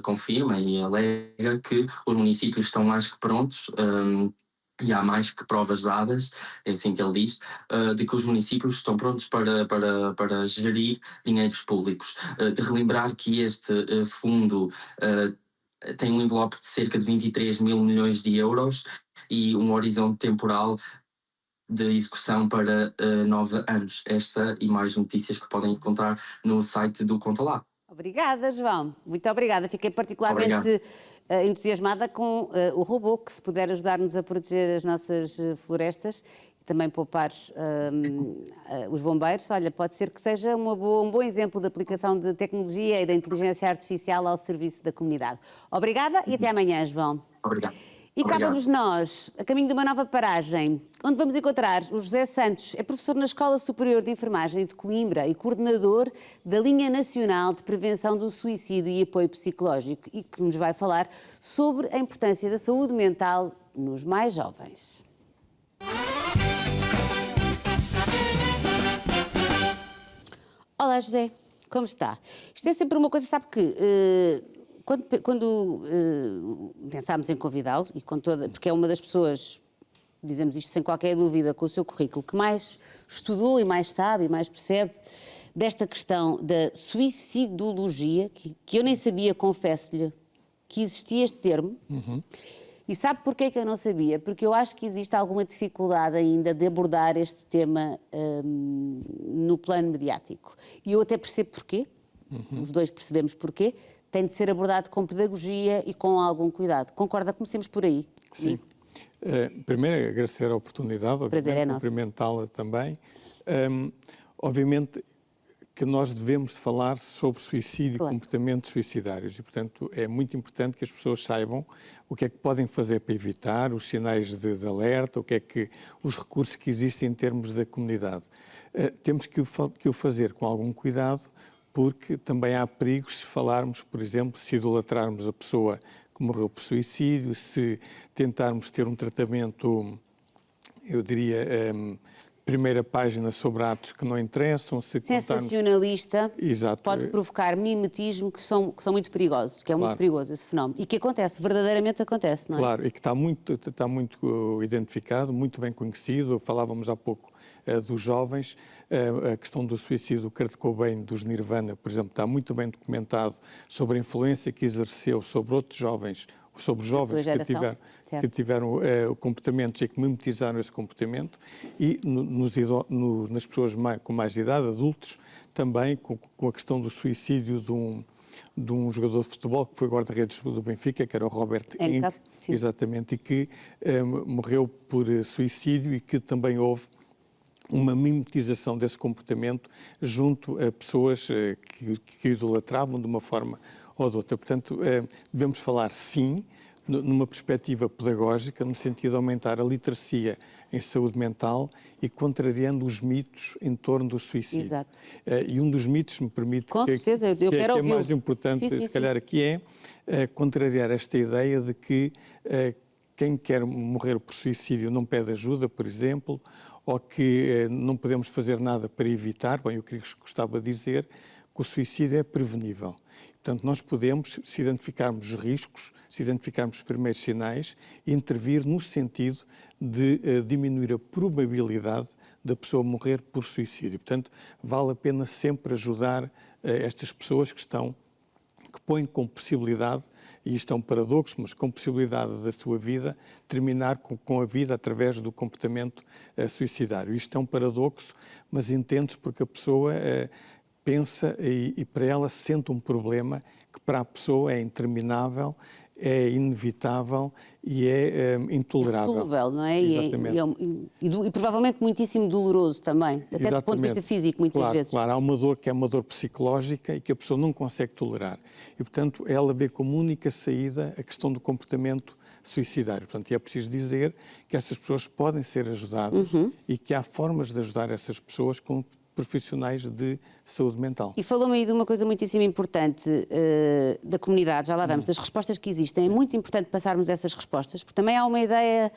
confirma e alega que os municípios estão mais que prontos, e há mais que provas dadas, é assim que ele diz, de que os municípios estão prontos para gerir dinheiros públicos. De relembrar que este fundo tem um envelope de cerca de 23 mil milhões de euros e um horizonte temporal de execução para 9 anos. Esta e mais notícias que podem encontrar no site do Conta Lá. Obrigada, João. Muito obrigada. Fiquei particularmente entusiasmada com o robô, que se puder ajudar-nos a proteger as nossas florestas, também poupar os bombeiros, olha, pode ser que seja um bom exemplo de aplicação de tecnologia e da inteligência artificial ao serviço da comunidade. Obrigada e até amanhã, João. Obrigado. E cá vamos nós, a caminho de uma nova paragem, onde vamos encontrar o José Santos, é professor na Escola Superior de Enfermagem de Coimbra e coordenador da Linha Nacional de Prevenção do Suicídio e Apoio Psicológico, e que nos vai falar sobre a importância da saúde mental nos mais jovens. Olá, José, como está? Isto é sempre uma coisa, sabe que quando pensámos em convidá-lo, e porque é uma das pessoas, dizemos isto sem qualquer dúvida, com o seu currículo, que mais estudou e mais sabe e mais percebe desta questão da suicidologia, que eu nem sabia, confesso-lhe, que existia este termo. E sabe porquê que eu não sabia? Porque eu acho que existe alguma dificuldade ainda de abordar este tema no plano mediático. E eu até percebo porquê, os dois percebemos porquê, tem de ser abordado com pedagogia e com algum cuidado. Concorda? Comecemos por aí. Sim. Primeiro, agradecer a oportunidade, prazer é nosso. Cumprimentá-la também. Obviamente que nós devemos falar sobre suicídio e comportamentos suicidários e, portanto, é muito importante que as pessoas saibam o que é que podem fazer para evitar, os sinais de alerta, o que é que os recursos que existem em termos da comunidade. Temos que o fazer com algum cuidado, porque também há perigos se falarmos, por exemplo, se idolatrarmos a pessoa que morreu por suicídio, se tentarmos ter um tratamento, eu diria, primeira página sobre atos que não interessam. Sensacionalista. Exato. Pode provocar mimetismo que são muito perigosos, que é muito perigoso esse fenómeno. E que acontece, verdadeiramente acontece, não é? Claro, e que está muito identificado, muito bem conhecido. Falávamos há pouco dos jovens, a questão do suicídio do Kurt Cobain, dos Nirvana, por exemplo, está muito bem documentado sobre a influência que exerceu sobre outros jovens, sobre jovens que tiveram comportamentos e que mimetizaram esse comportamento, e nas pessoas com mais idade, adultos, também com a questão do suicídio de um jogador de futebol que foi guarda-redes do Benfica, que era o Robert Enke, exatamente, e que morreu por suicídio, e que também houve uma mimetização desse comportamento junto a pessoas que idolatravam de uma forma ou de outra. Portanto, devemos falar, sim, numa perspectiva pedagógica, no sentido de aumentar a literacia em saúde mental e contrariando os mitos em torno do suicídio. Exato. E um dos mitos, me permite, com certeza, eu quero ouvi-lo. Mais importante, se calhar, aqui é contrariar esta ideia de que quem quer morrer por suicídio não pede ajuda, por exemplo, ou que não podemos fazer nada para evitar. Bem, eu gostava de dizer que o suicídio é prevenível. Portanto, nós podemos, se identificarmos os riscos, se identificarmos os primeiros sinais, intervir no sentido de diminuir a probabilidade da pessoa morrer por suicídio. Portanto, vale a pena sempre ajudar estas pessoas que põem com possibilidade, e isto é um paradoxo, mas com possibilidade da sua vida, terminar com a vida através do comportamento suicidário. Isto é um paradoxo, mas entende-se porque a pessoa pensa e para ela sente um problema que para a pessoa é interminável, é inevitável e é intolerável. Insolúvel, não é? Exatamente. E provavelmente muitíssimo doloroso também, até do ponto de vista físico, muitas vezes. Claro, há uma dor que é uma dor psicológica e que a pessoa não consegue tolerar. E, portanto, ela vê como única saída a questão do comportamento suicidário. Portanto, é preciso dizer que essas pessoas podem ser ajudadas e que há formas de ajudar essas pessoas com profissionais de saúde mental. E falou-me aí de uma coisa muitíssimo importante da comunidade, já lá vamos, das respostas que existem. É muito importante passarmos essas respostas, porque também há uma ideia,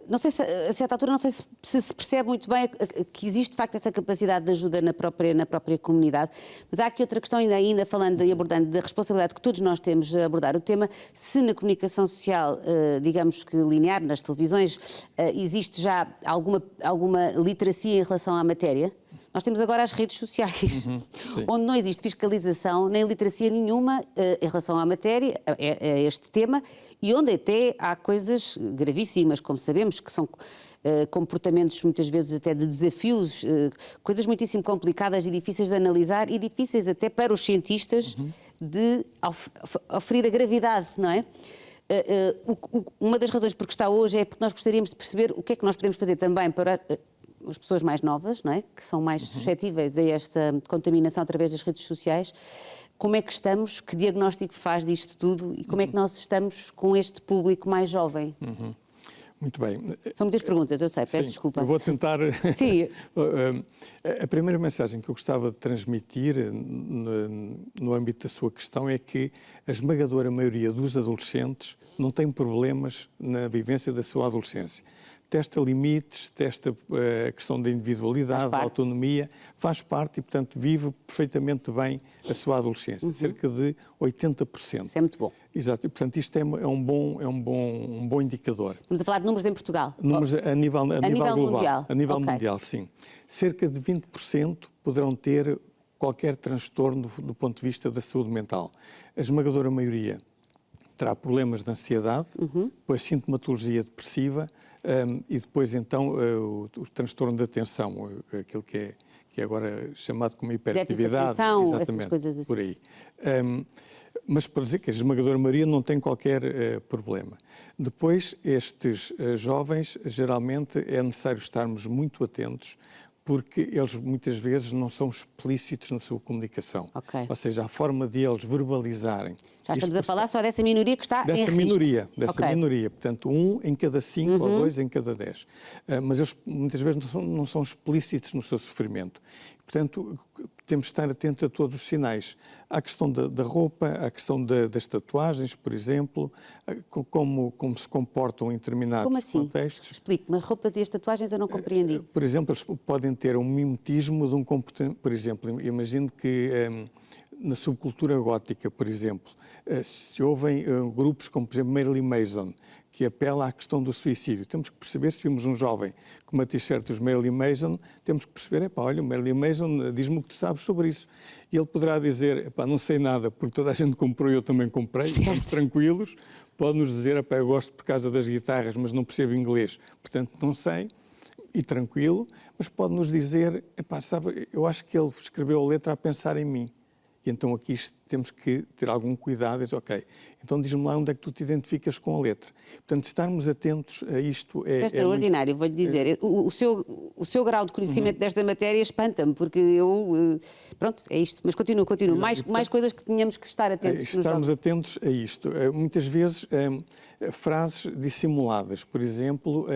não sei se a certa altura, não sei se percebe muito bem que existe de facto essa capacidade de ajuda na própria comunidade, mas há aqui outra questão ainda falando e abordando da responsabilidade que todos nós temos a abordar o tema, se na comunicação social, digamos que linear, nas televisões, existe já alguma literacia em relação à matéria. Nós temos agora as redes sociais, onde não existe fiscalização nem literacia nenhuma em relação à matéria, a este tema, e onde até há coisas gravíssimas, como sabemos, que são comportamentos muitas vezes até de desafios, coisas muitíssimo complicadas e difíceis de analisar e difíceis até para os cientistas de oferir a gravidade, não é? Uma das razões por que está hoje é porque nós gostaríamos de perceber o que é que nós podemos fazer também para as pessoas mais novas, não é? Que são mais suscetíveis a esta contaminação através das redes sociais. Como é que estamos? Que diagnóstico faz disto tudo? E como é que nós estamos com este público mais jovem? Muito bem. São muitas perguntas, eu sei, peço Sim, desculpa. eu vou tentar... Sim. A primeira mensagem que eu gostava de transmitir no âmbito da sua questão é que a esmagadora maioria dos adolescentes não tem problemas na vivência da sua adolescência. Testa limites, testa a questão da individualidade, da autonomia, faz parte e, portanto, vive perfeitamente bem a sua adolescência, cerca de 80%. Isso é muito bom. Exato, e, portanto, isto é um bom indicador. Estamos a falar de números em Portugal? Números a nível global. Mundial? A nível Ok. mundial, sim. Cerca de 20% poderão ter qualquer transtorno do ponto de vista da saúde mental. A esmagadora maioria terá problemas de ansiedade, depois sintomatologia depressiva e depois então o transtorno da atenção, aquilo que é agora chamado como hiperatividade. Déficit de atenção, exatamente, essas coisas assim. por aí. Mas para dizer que a esmagadora maioria não tem qualquer problema. Depois, estes jovens, geralmente é necessário estarmos muito atentos porque eles muitas vezes não são explícitos na sua comunicação. Ok. Ou seja, a forma de eles verbalizarem. Já estamos a falar só dessa minoria que está em Dessa risco. minoria, Ok. minoria. Portanto, 1 em cada 5 ou 2 em cada 10. Mas eles muitas vezes não são explícitos no seu sofrimento. Portanto, temos de estar atentos a todos os sinais. À questão da roupa, à questão das tatuagens, por exemplo, como se comportam em determinados Como assim? contextos. Explique-me, as roupas e as tatuagens eu não compreendi. Por exemplo, eles podem ter um mimetismo de um comportamento. Por exemplo, imagino que na subcultura gótica, por exemplo, se ouvem grupos como, por exemplo, Marilyn Manson, que apela à questão do suicídio. Temos que perceber, se vimos um jovem com uma t-shirt dos Marilyn Manson, temos que perceber, olha, o Marilyn Manson, diz-me o que tu sabes sobre isso. E ele poderá dizer, não sei nada, porque toda a gente comprou e eu também comprei, estamos tranquilos. Pode-nos dizer, eu gosto por causa das guitarras, mas não percebo inglês, portanto não sei, e tranquilo. Mas pode-nos dizer, sabe, eu acho que ele escreveu a letra a pensar em mim. E então aqui temos que ter algum cuidado e dizer, então diz-me lá onde é que tu te identificas com a letra. Portanto, estarmos atentos a isto é extraordinário, vou-lhe dizer. O seu grau de conhecimento desta matéria espanta-me, porque eu... Pronto, é isto. Mas continuo. Mais coisas que tínhamos que estar atentos. Estarmos atentos a isto. Muitas vezes, frases dissimuladas. Por exemplo,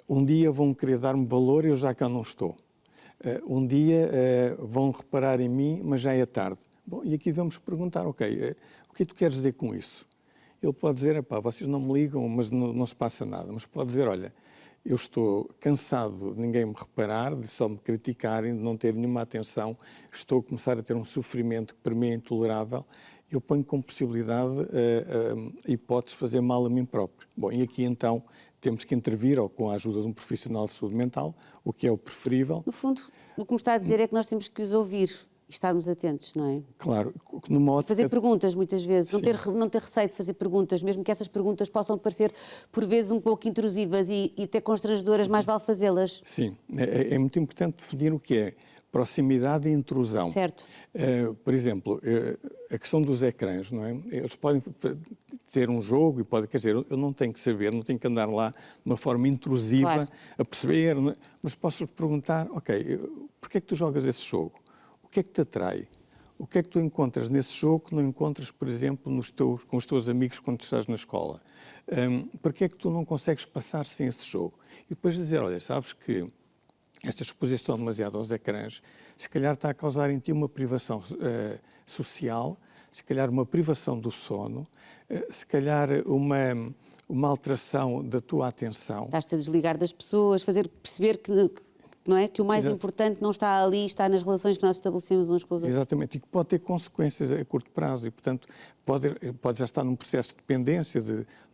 um dia vão querer dar-me valor e eu já cá não estou. Um dia vão reparar em mim, mas já é tarde. Bom, e aqui vamos perguntar, o que tu queres dizer com isso? Ele pode dizer, vocês não me ligam, mas não se passa nada. Mas pode dizer, olha, eu estou cansado de ninguém me reparar, de só me criticarem, de não ter nenhuma atenção, estou a começar a ter um sofrimento que para mim é intolerável, eu ponho como possibilidade a hipótese de fazer mal a mim próprio. Bom, e aqui então temos que intervir, ou com a ajuda de um profissional de saúde mental, o que é o preferível. No fundo, o que me está a dizer é que nós temos que os ouvir e estarmos atentos, não é? Claro. Numa ótica... Fazer perguntas, muitas vezes. Não ter receio de fazer perguntas, mesmo que essas perguntas possam parecer, por vezes, um pouco intrusivas e até constrangedoras, mais vale fazê-las. Sim. É muito importante definir o que é proximidade e intrusão. Certo. Por exemplo, a questão dos ecrãs, não é? Eles podem ter um jogo e podem, quer dizer, eu não tenho que saber, não tenho que andar lá de uma forma intrusiva, claro, a perceber, não é? Mas posso perguntar, porquê é que tu jogas esse jogo? O que é que te atrai? O que é que tu encontras nesse jogo que não encontras, por exemplo, com os teus amigos quando estás na escola? Porquê é que tu não consegues passar sem esse jogo? E depois dizer, olha, sabes que esta exposição demasiado aos ecrãs, se calhar está a causar em ti uma privação social, se calhar uma privação do sono, se calhar uma alteração da tua atenção. Estás-te a desligar das pessoas, fazer perceber não é? Que o mais importante não está ali, está nas relações que nós estabelecemos uns com os outros. Exatamente, e que pode ter consequências a curto prazo e, portanto, pode já estar num processo de dependência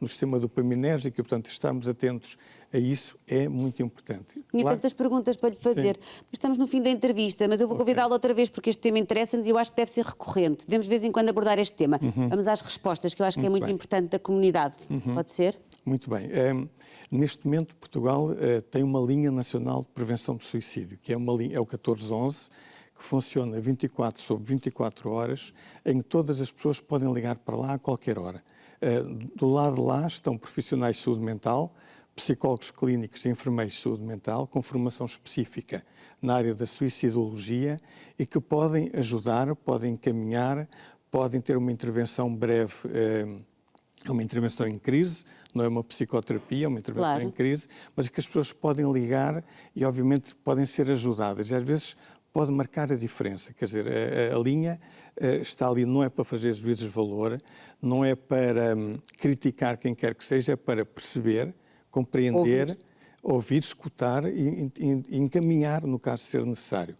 no sistema dopaminérgico e, portanto, estarmos atentos a isso é muito importante. Tinha tantas perguntas para lhe fazer, mas estamos no fim da entrevista, mas eu vou convidá-lo outra vez porque este tema interessa-nos e eu acho que deve ser recorrente. Devemos de vez em quando abordar este tema. Vamos às respostas, que eu acho que é muito importante da comunidade. Pode ser? Muito bem. Neste momento, Portugal tem uma linha nacional de prevenção do suicídio, que é o 1411, que funciona 24 sobre 24 horas, em que todas as pessoas podem ligar para lá a qualquer hora. Do lado de lá estão profissionais de saúde mental, psicólogos clínicos e enfermeiros de saúde mental com formação específica na área da suicidologia e que podem ajudar, podem encaminhar, podem ter uma intervenção breve, uma intervenção em crise, não é uma psicoterapia, é uma intervenção em crise, mas que as pessoas podem ligar e obviamente podem ser ajudadas e às vezes pode marcar a diferença, quer dizer, a linha está ali, não é para fazer juízes de valor, não é para criticar quem quer que seja, é para perceber, compreender, ouvir, escutar e encaminhar no caso de ser necessário.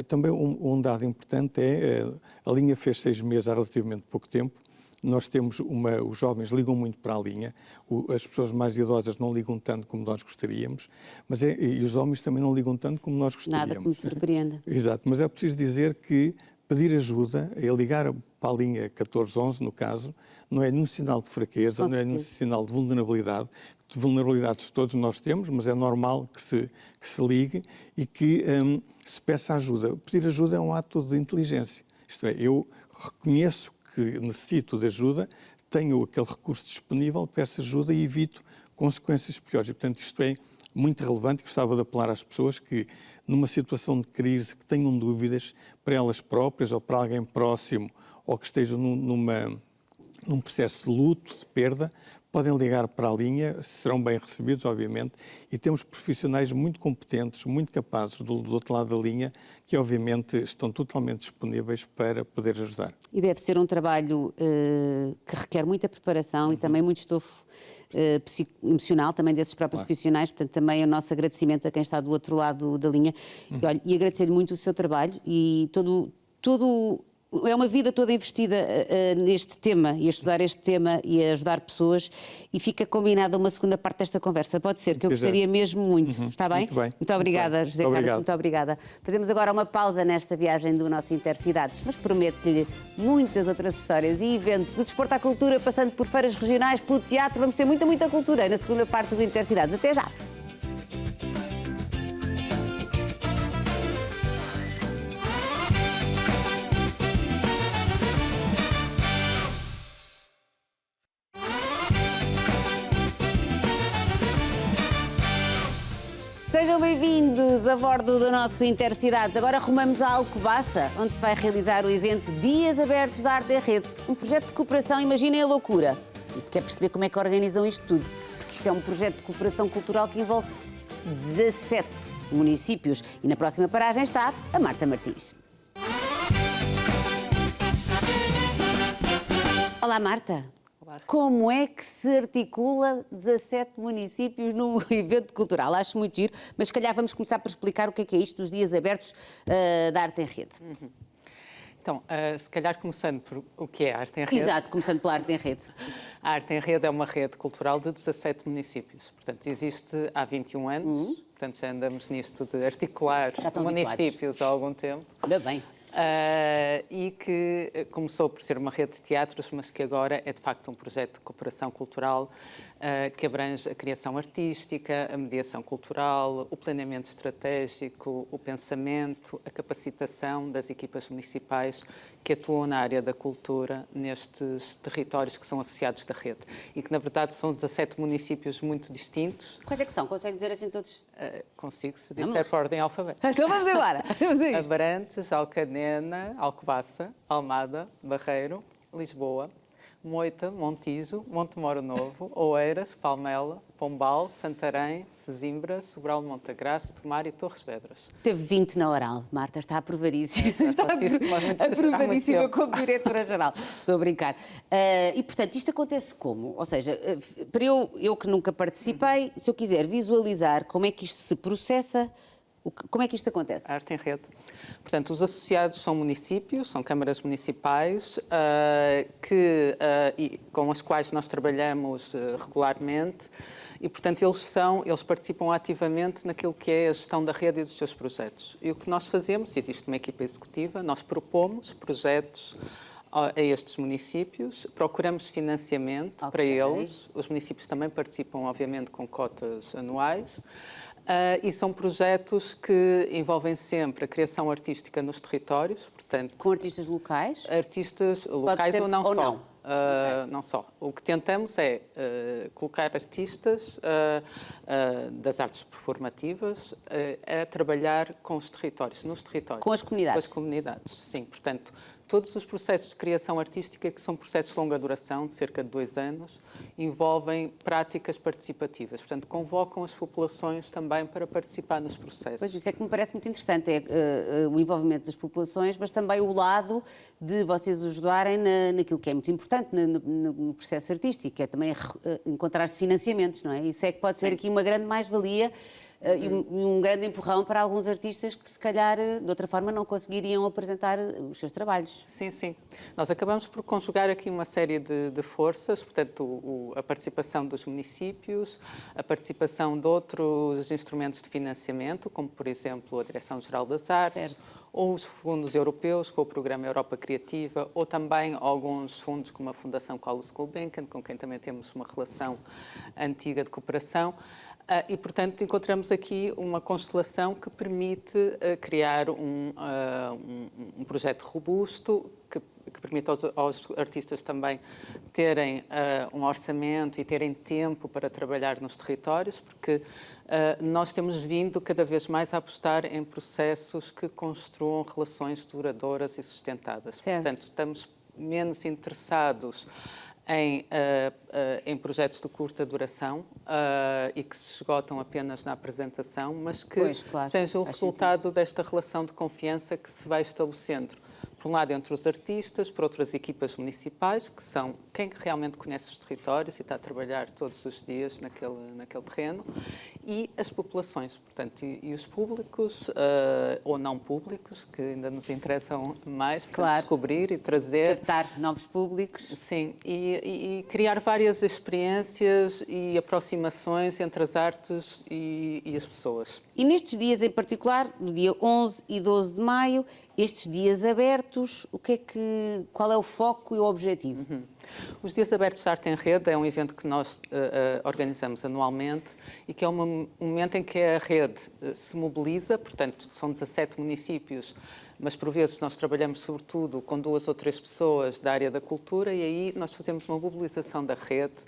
Também um dado importante é, a linha fez 6 meses há relativamente pouco tempo, nós temos os jovens ligam muito para a linha, as pessoas mais idosas não ligam tanto como nós gostaríamos, e os homens também não ligam tanto como nós gostaríamos. Nada que me surpreenda. Exato, mas é preciso dizer que pedir ajuda, é ligar para a linha 1411, no caso, não é nenhum sinal de fraqueza, não é nenhum sinal de vulnerabilidade. De vulnerabilidades todos nós temos, mas é normal que se ligue e que se peça ajuda. Pedir ajuda é um ato de inteligência. Isto é, eu reconheço que necessito de ajuda, tenho aquele recurso disponível, peço ajuda e evito consequências piores. E, portanto, isto é muito relevante e gostava de apelar às pessoas que, numa situação de crise, que tenham dúvidas para elas próprias ou para alguém próximo ou que estejam num processo de luto, de perda, podem ligar para a linha, serão bem recebidos, obviamente, e temos profissionais muito competentes, muito capazes do outro lado da linha, que obviamente estão totalmente disponíveis para poder ajudar. E deve ser um trabalho que requer muita preparação e também muito estofo emocional também desses próprios profissionais, portanto também o nosso agradecimento a quem está do outro lado da linha. E, olha, e agradecer-lhe muito o seu trabalho e é uma vida toda investida neste tema e a estudar este tema e a ajudar pessoas e fica combinada uma segunda parte desta conversa. Pode ser, que eu gostaria mesmo muito. Está bem? Muito bem. Muito obrigada, muito José Carlos. Muito obrigada. Fazemos agora uma pausa nesta viagem do nosso Intercidades, mas prometo-lhe muitas outras histórias e eventos, do desporto à cultura, passando por feiras regionais, pelo teatro. Vamos ter muita, muita cultura na segunda parte do Intercidades. Até já! Sejam bem-vindos a bordo do nosso Intercidades. Agora rumamos a Alcobaça, onde se vai realizar o evento Dias Abertos da Arte em Rede, um projeto de cooperação, imaginem a loucura. E quer perceber como é que organizam isto tudo, porque isto é um projeto de cooperação cultural que envolve 17 municípios. E na próxima paragem está a Marta Martins. Olá, Marta. Como é que se articula 17 municípios num evento cultural? Acho muito giro, mas se calhar vamos começar por explicar o que é isto dos Dias Abertos da Arte em Rede. Então, se calhar começando por o que é a Arte em Rede. Exato, começando pela Arte em Rede. A Arte em Rede é uma rede cultural de 17 municípios. Portanto, existe há 21 anos. Portanto, já andamos nisto de articular municípios há algum tempo. Ainda bem. E que começou por ser uma rede de teatros, mas que agora é de facto um projeto de cooperação cultural que abrange a criação artística, a mediação cultural, o planeamento estratégico, o pensamento, a capacitação das equipas municipais que atuam na área da cultura nestes territórios que são associados da rede. E que, na verdade, são 17 municípios muito distintos. Quais é que são? Consegue dizer assim todos? Consigo, se disser por ordem alfabética. Então vamos embora. Abrantes, Alcanena, Alcobaça, Almada, Barreiro, Lisboa, Moita, Montijo, Montemoro Novo, Oeiras, Palmela, Pombal, Santarém, Sesimbra, Sobral de Montagraça, Tomar e Torres Vedras. Teve 20 na oral, Marta, está aprovadíssima. Está aprovadíssima como diretora-geral. Estou a brincar. E, portanto, isto acontece como? Ou seja, para eu que nunca participei, se eu quiser visualizar como é que isto se processa, como é que isto acontece? A Arte em Rede. Portanto, os associados são municípios, são câmaras municipais com as quais nós trabalhamos regularmente e, portanto, eles participam ativamente naquilo que é a gestão da rede e dos seus projetos. E o que nós fazemos, existe uma equipa executiva, nós propomos projetos a estes municípios, procuramos financiamento para eles, os municípios também participam, obviamente, com cotas anuais. E são projetos que envolvem sempre a criação artística nos territórios, portanto... Com artistas locais? Artistas locais ou não só. Não só. O que tentamos é colocar artistas das artes performativas a trabalhar com os territórios, nos territórios. Com as comunidades. Com as comunidades, sim. Portanto, todos os processos de criação artística, que são processos de longa duração, de cerca de 2 anos, envolvem práticas participativas. Portanto, convocam as populações também para participar nos processos. Pois isso é que me parece muito interessante, é o envolvimento das populações, mas também o lado de vocês ajudarem naquilo que é muito importante no processo artístico, que é também encontrar-se financiamentos, não é? Isso é que pode ser aqui uma grande mais-valia e um grande empurrão para alguns artistas que, se calhar, de outra forma, não conseguiriam apresentar os seus trabalhos. Sim, sim. Nós acabamos por conjugar aqui uma série de forças, portanto, a participação dos municípios, a participação de outros instrumentos de financiamento, como, por exemplo, a Direção-Geral das Artes, ou os fundos europeus, com o Programa Europa Criativa, ou também alguns fundos, como a Fundação Carlos Gulbenkian, com quem também temos uma relação antiga de cooperação. E, portanto, encontramos aqui uma constelação que permite criar um projeto robusto, que permite aos artistas também terem um orçamento e terem tempo para trabalhar nos territórios, porque nós temos vindo cada vez mais a apostar em processos que construam relações duradouras e sustentadas. Certo. Portanto, estamos menos interessados em projetos de curta duração e que se esgotam apenas na apresentação, mas que sejam o resultado desta relação de confiança que se vai estabelecendo. Por um lado, entre os artistas, por outras equipas municipais, que são quem realmente conhece os territórios e está a trabalhar todos os dias naquele terreno, e as populações, portanto, e os públicos, ou não públicos, que ainda nos interessam mais, portanto, descobrir e trazer... Captar novos públicos. Sim, e criar várias experiências e aproximações entre as artes e as pessoas. E nestes dias em particular, no dia 11 e 12 de maio, estes dias abertos, qual é o foco e o objetivo? Os Dias Abertos de Arte em Rede é um evento que nós organizamos anualmente e que é um momento em que a rede se mobiliza, portanto, são 17 municípios, mas por vezes nós trabalhamos sobretudo com 2 ou 3 pessoas da área da cultura e aí nós fazemos uma mobilização da rede.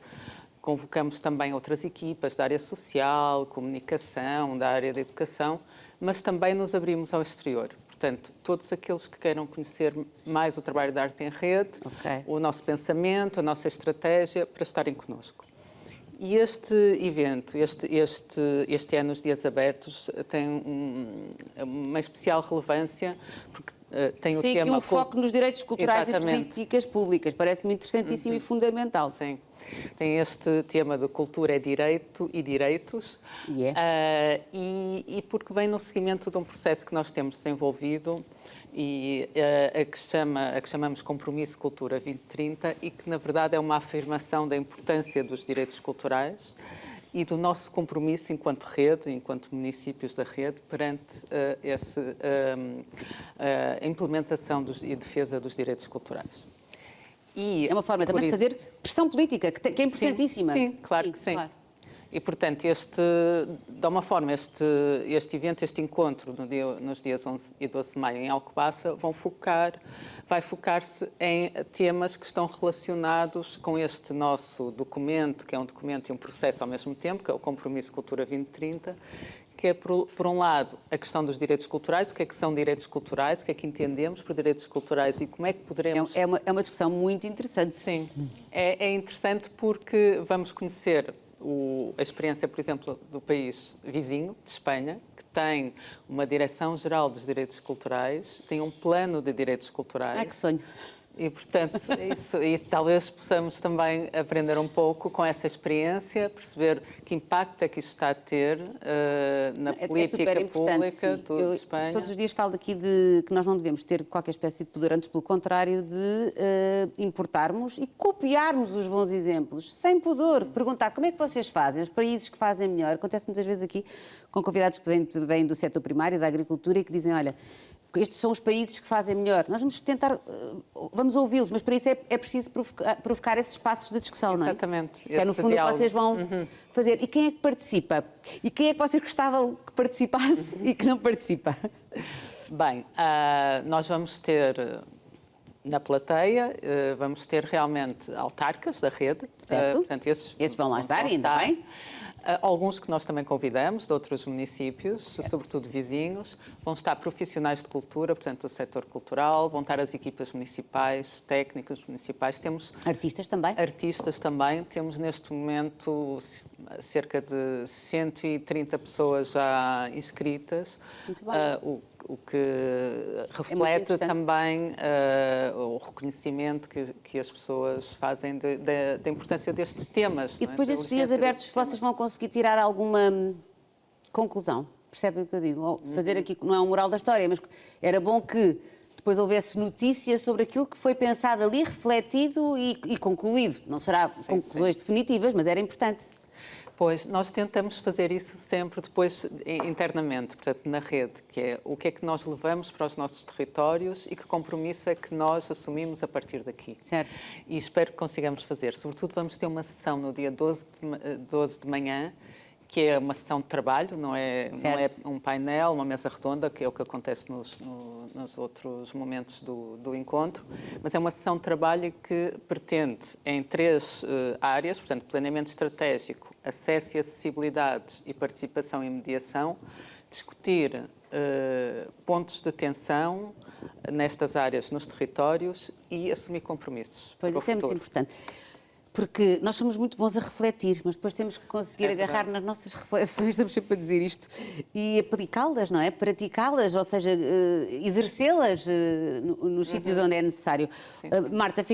Convocamos também outras equipas da área social, comunicação, da área da educação, mas também nos abrimos ao exterior. Portanto, todos aqueles que queiram conhecer mais o trabalho da arte em rede, o nosso pensamento, a nossa estratégia, para estarem connosco. E este evento, este ano, os Dias Abertos, tem uma especial relevância, porque tem o tema... Tem aqui um foco nos direitos culturais e políticas públicas. Parece-me interessantíssimo e fundamental. Sim. Tem este tema de cultura é direito e direitos, e porque vem no seguimento de um processo que nós temos desenvolvido e a que chamamos Compromisso Cultura 2030 e que, na verdade, é uma afirmação da importância dos direitos culturais e do nosso compromisso enquanto rede, enquanto municípios da rede, perante a implementação e defesa dos direitos culturais. E é uma forma também de fazer pressão política, que é importantíssima. Sim, claro que sim. Claro. E, portanto, de uma forma, este evento, este encontro nos dias 11 e 12 de maio em Alcobaça, vai focar-se em temas que estão relacionados com este nosso documento, que é um documento e um processo ao mesmo tempo, que é o Compromisso Cultura 2030, que é, por um lado, a questão dos direitos culturais, o que é que são direitos culturais, o que é que entendemos por direitos culturais e como é que poderemos... É uma discussão muito interessante. Sim, é interessante porque vamos conhecer a experiência, por exemplo, do país vizinho, de Espanha, que tem uma Direção-Geral dos Direitos Culturais, tem um plano de direitos culturais. Ai, que sonho! E, portanto, e talvez possamos também aprender um pouco com essa experiência, perceber que impacto é que isto está a ter na política pública de Espanha. Todos os dias falo aqui de que nós não devemos ter qualquer espécie de poder, antes pelo contrário, de importarmos e copiarmos os bons exemplos, sem pudor. Perguntar como é que vocês fazem, os países que fazem melhor. Acontece muitas vezes aqui com convidados que vêm do setor primário, da agricultura, e que dizem, olha, estes são os países que fazem melhor. Nós vamos tentar, vamos ouvi-los, mas para isso é preciso provocar esses espaços de discussão, não é? Exatamente. Que é, no fundo, o que vocês vão fazer. E quem é que participa? E quem é que vocês gostavam que participasse e que não participa? Bem, nós vamos ter Na plateia vamos ter realmente autarcas da rede. Certo. Portanto, Esses vão lá estar, ainda bem. Alguns que nós também convidamos, de outros municípios, sobretudo vizinhos. Vão estar profissionais de cultura, portanto, do setor cultural. Vão estar as equipas municipais, técnicos municipais. Temos Artistas também. artistas também. Temos, neste momento, cerca de 130 pessoas já inscritas. Muito bem. O que reflete também o reconhecimento que as pessoas fazem da importância destes temas. E depois desses dias abertos, vocês vão conseguir tirar alguma conclusão? Percebem o que eu digo? Fazer aqui, não é um mural da história, mas era bom que depois houvesse notícia sobre aquilo que foi pensado ali, refletido e concluído. Não será conclusões definitivas, mas era importante. Pois, nós tentamos fazer isso sempre depois internamente, portanto, na rede, que é o que é que nós levamos para os nossos territórios e que compromisso é que nós assumimos a partir daqui. Certo. E espero que consigamos fazer. Sobretudo, vamos ter uma sessão no dia 12 de manhã, que é uma sessão de trabalho, não é um painel, uma mesa redonda, que é o que acontece nos outros momentos do encontro, mas é uma sessão de trabalho que pretende, em 3 áreas, portanto, planeamento estratégico, acesso e acessibilidade e participação e mediação, discutir pontos de tensão nestas áreas nos territórios e assumir compromissos. Pois isso é muito importante. Porque nós somos muito bons a refletir, mas depois temos que conseguir agarrar nas nossas reflexões, estamos sempre a dizer isto, e aplicá-las, não é? Praticá-las, ou seja, exercê-las nos sítios onde é necessário. Marta,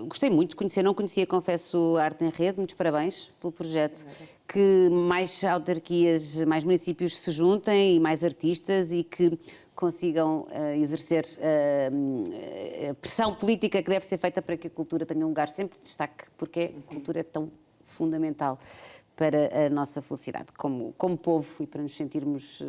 gostei muito de conhecer, não conhecia, confesso, a Arte em Rede, muitos parabéns pelo projeto. Que mais autarquias, mais municípios se juntem e mais artistas e que consigam exercer a pressão política que deve ser feita para que a cultura tenha um lugar sempre de destaque, porque a cultura é tão fundamental para a nossa felicidade como povo e para nos sentirmos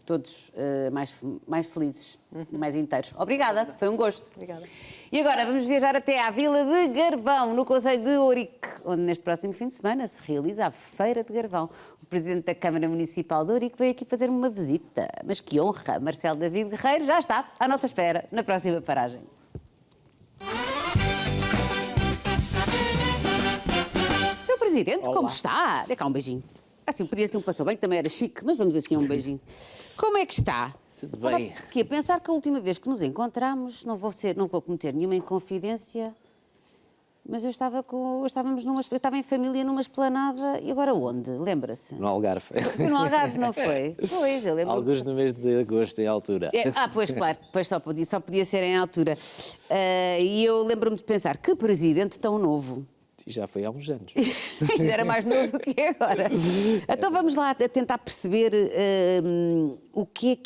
todos mais felizes e mais inteiros. Obrigada, foi um gosto. Obrigada. E agora vamos viajar até à Vila de Garvão, no concelho de Ourique, onde neste próximo fim de semana se realiza a Feira de Garvão. O Presidente da Câmara Municipal de Ourique veio aqui fazer uma visita, mas que honra! Marcelo David Guerreiro já está à nossa espera na próxima paragem. Sr. Presidente, como está? Dê cá um beijinho. Assim, podia ser um passou-bem, também era chique, mas vamos assim a um beijinho. Como é que está? Tudo bem. Aqui a pensar que a última vez que nos encontramos, não vou cometer nenhuma inconfidência, mas eu estava em família numa esplanada e agora onde? Lembra-se? No Algarve. Foi no Algarve, não foi? Pois, eu lembro. Alguns no mês de agosto, em altura. Pois claro, depois só podia ser em altura. E eu lembro-me de pensar, que presidente tão novo. Já foi há uns anos. Ainda era mais novo do que agora. Então vamos lá tentar perceber o que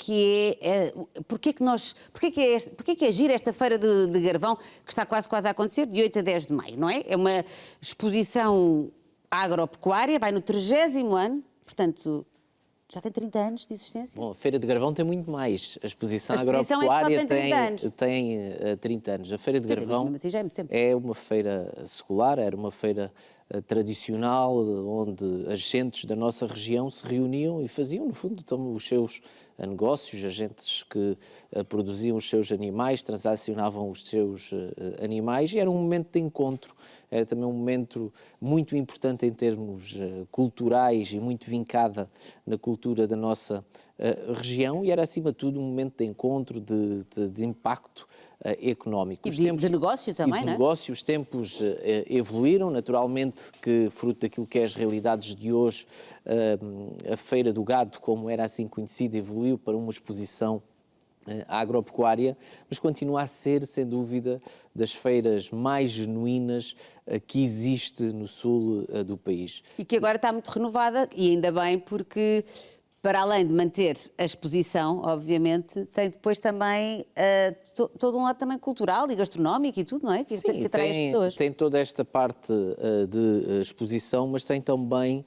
é, porque é que é gira esta Feira de Garvão, que está quase a acontecer, de 8 a 10 de maio, não é? É uma exposição agropecuária, vai no 30º ano, portanto, já tem 30 anos de existência? Bom, a Feira de Garvão tem muito mais. A exposição é agropecuária tem 30 anos. A Feira de Garvão mas assim já é muito tempo. é uma feira secular, era uma feira tradicional, onde agentes da nossa região se reuniam e faziam, no fundo, os seus negócios, agentes que produziam os seus animais, transacionavam os seus animais, e era um momento de encontro. Era também um momento muito importante em termos culturais e muito vincada na cultura da nossa região, e era, acima de tudo, um momento de encontro, de impacto económico. E de negócio também, não é? Negócio, os tempos evoluíram, naturalmente que, fruto daquilo que é as realidades de hoje, a Feira do Gado, como era assim conhecida, evoluiu para uma exposição agropecuária, mas continua a ser, sem dúvida, das feiras mais genuínas que existe no sul do país. E que agora está muito renovada, e ainda bem, porque para além de manter a exposição, obviamente, tem depois também todo um lado também cultural e gastronómico e tudo, não é? Que Sim, atrai as pessoas. Tem toda esta parte de exposição, mas tem também